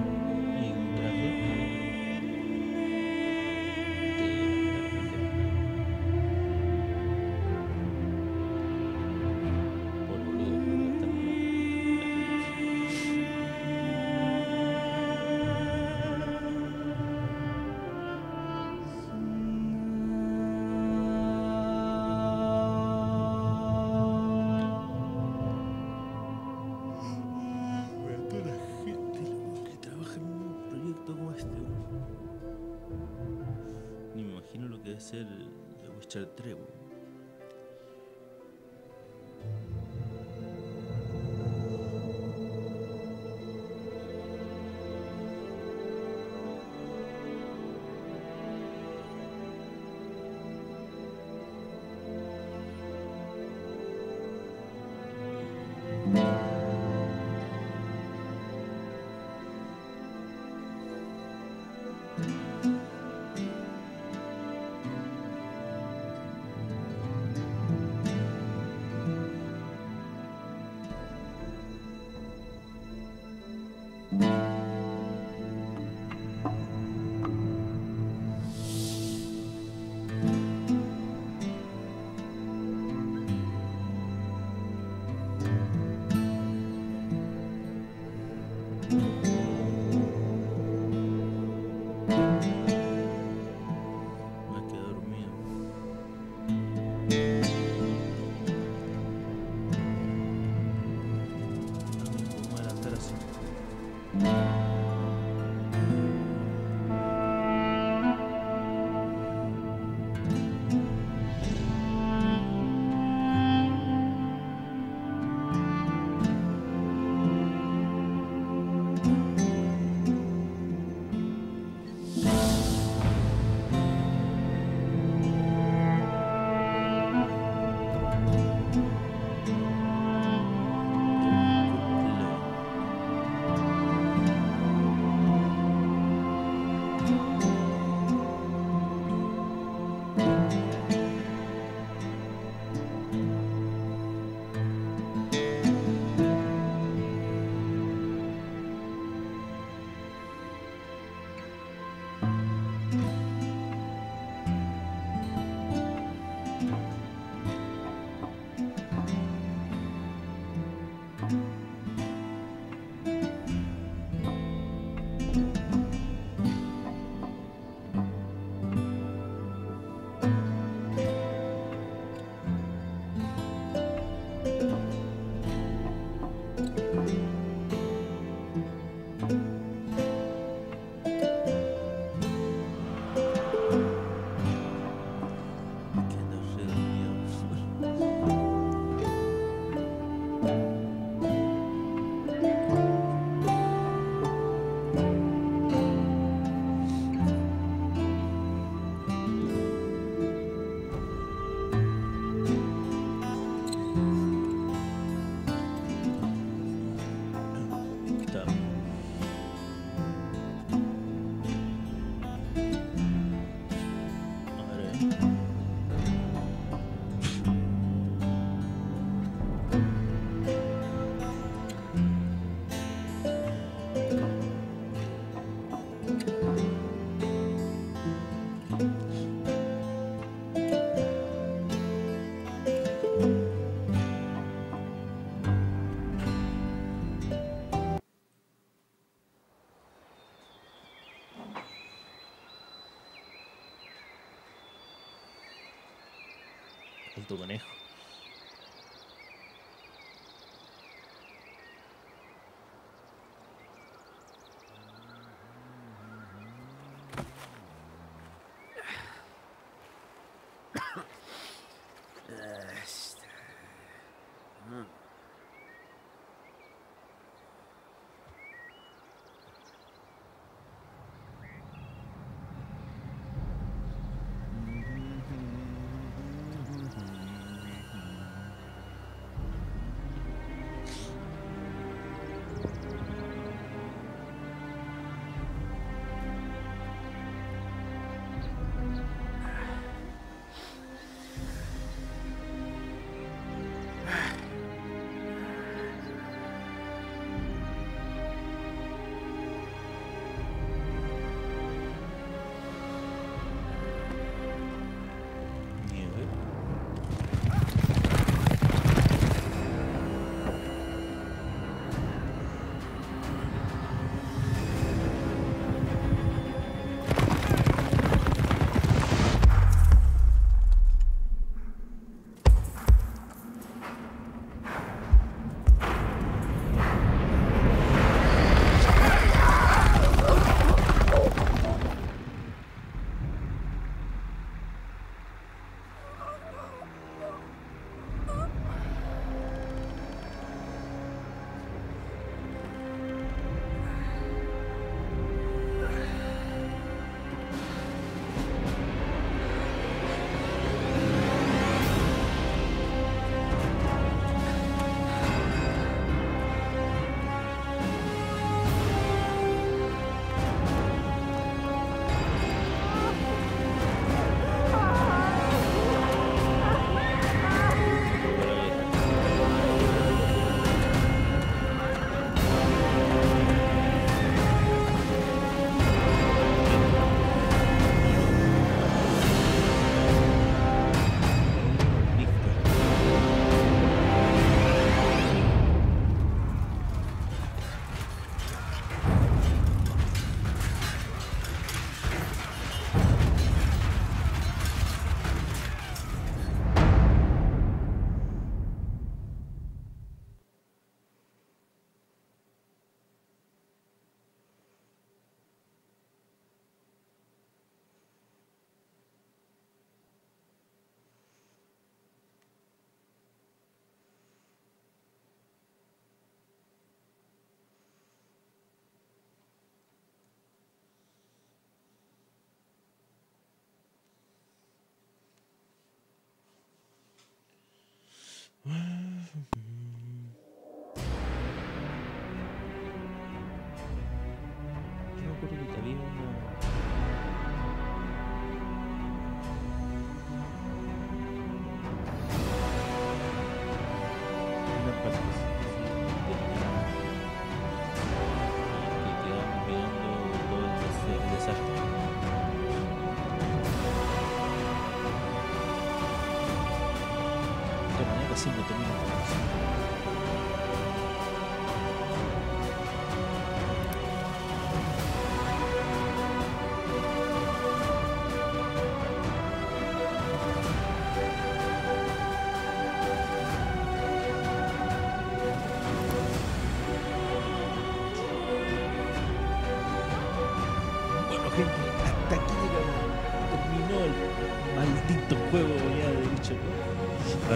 y un traje. Por boludo, no gastar una. Ni me imagino lo que debe ser The Witcher 3. Alto conejo.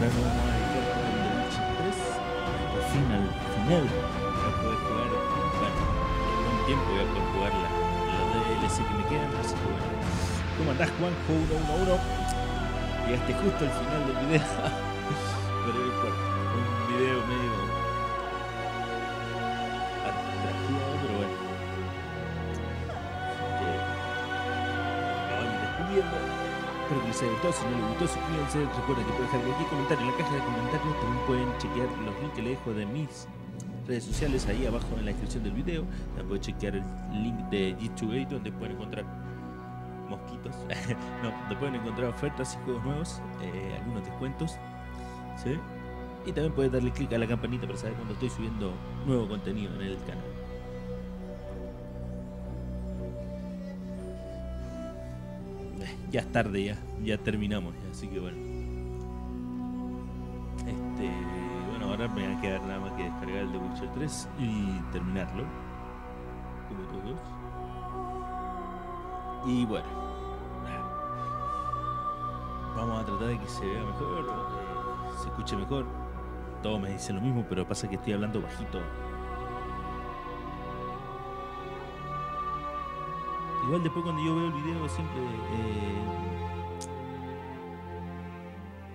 ahora nos vamos a dedicar con el de Witcher 3. Al final voy a poder jugar, bueno, en un tiempo voy a poder jugar los DLC que me quedan, así que bueno. ¿Cómo andás, Juanjo? 111. Llegaste justo al final del video. Pero no importa, un video medio atractivo, pero bueno. Espero que les haya gustado. Si no les gustó, suscríbanse. Recuerden que pueden dejar cualquier comentario en la caja de comentarios. También pueden chequear los links que les dejo de mis redes sociales ahí abajo en la descripción del video. También pueden chequear el link de Directv donde pueden encontrar mosquitos. No, donde pueden encontrar ofertas y juegos nuevos, algunos descuentos. ¿Sí? Y también pueden darle clic a la campanita para saber cuando estoy subiendo nuevo contenido en el canal. Ya es tarde, ya terminamos, así que bueno. Bueno, ahora me va a quedar nada más que descargar el de Witcher 3 y terminarlo, como todos. Y bueno, vamos a tratar de que se vea mejor, se escuche mejor. Todos me dicen lo mismo, pero pasa que estoy hablando bajito. Igual después cuando yo veo el video siempre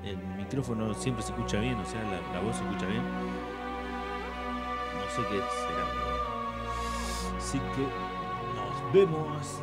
el micrófono siempre se escucha bien, o sea la voz se escucha bien. No sé qué será, pero bueno. Así que nos vemos.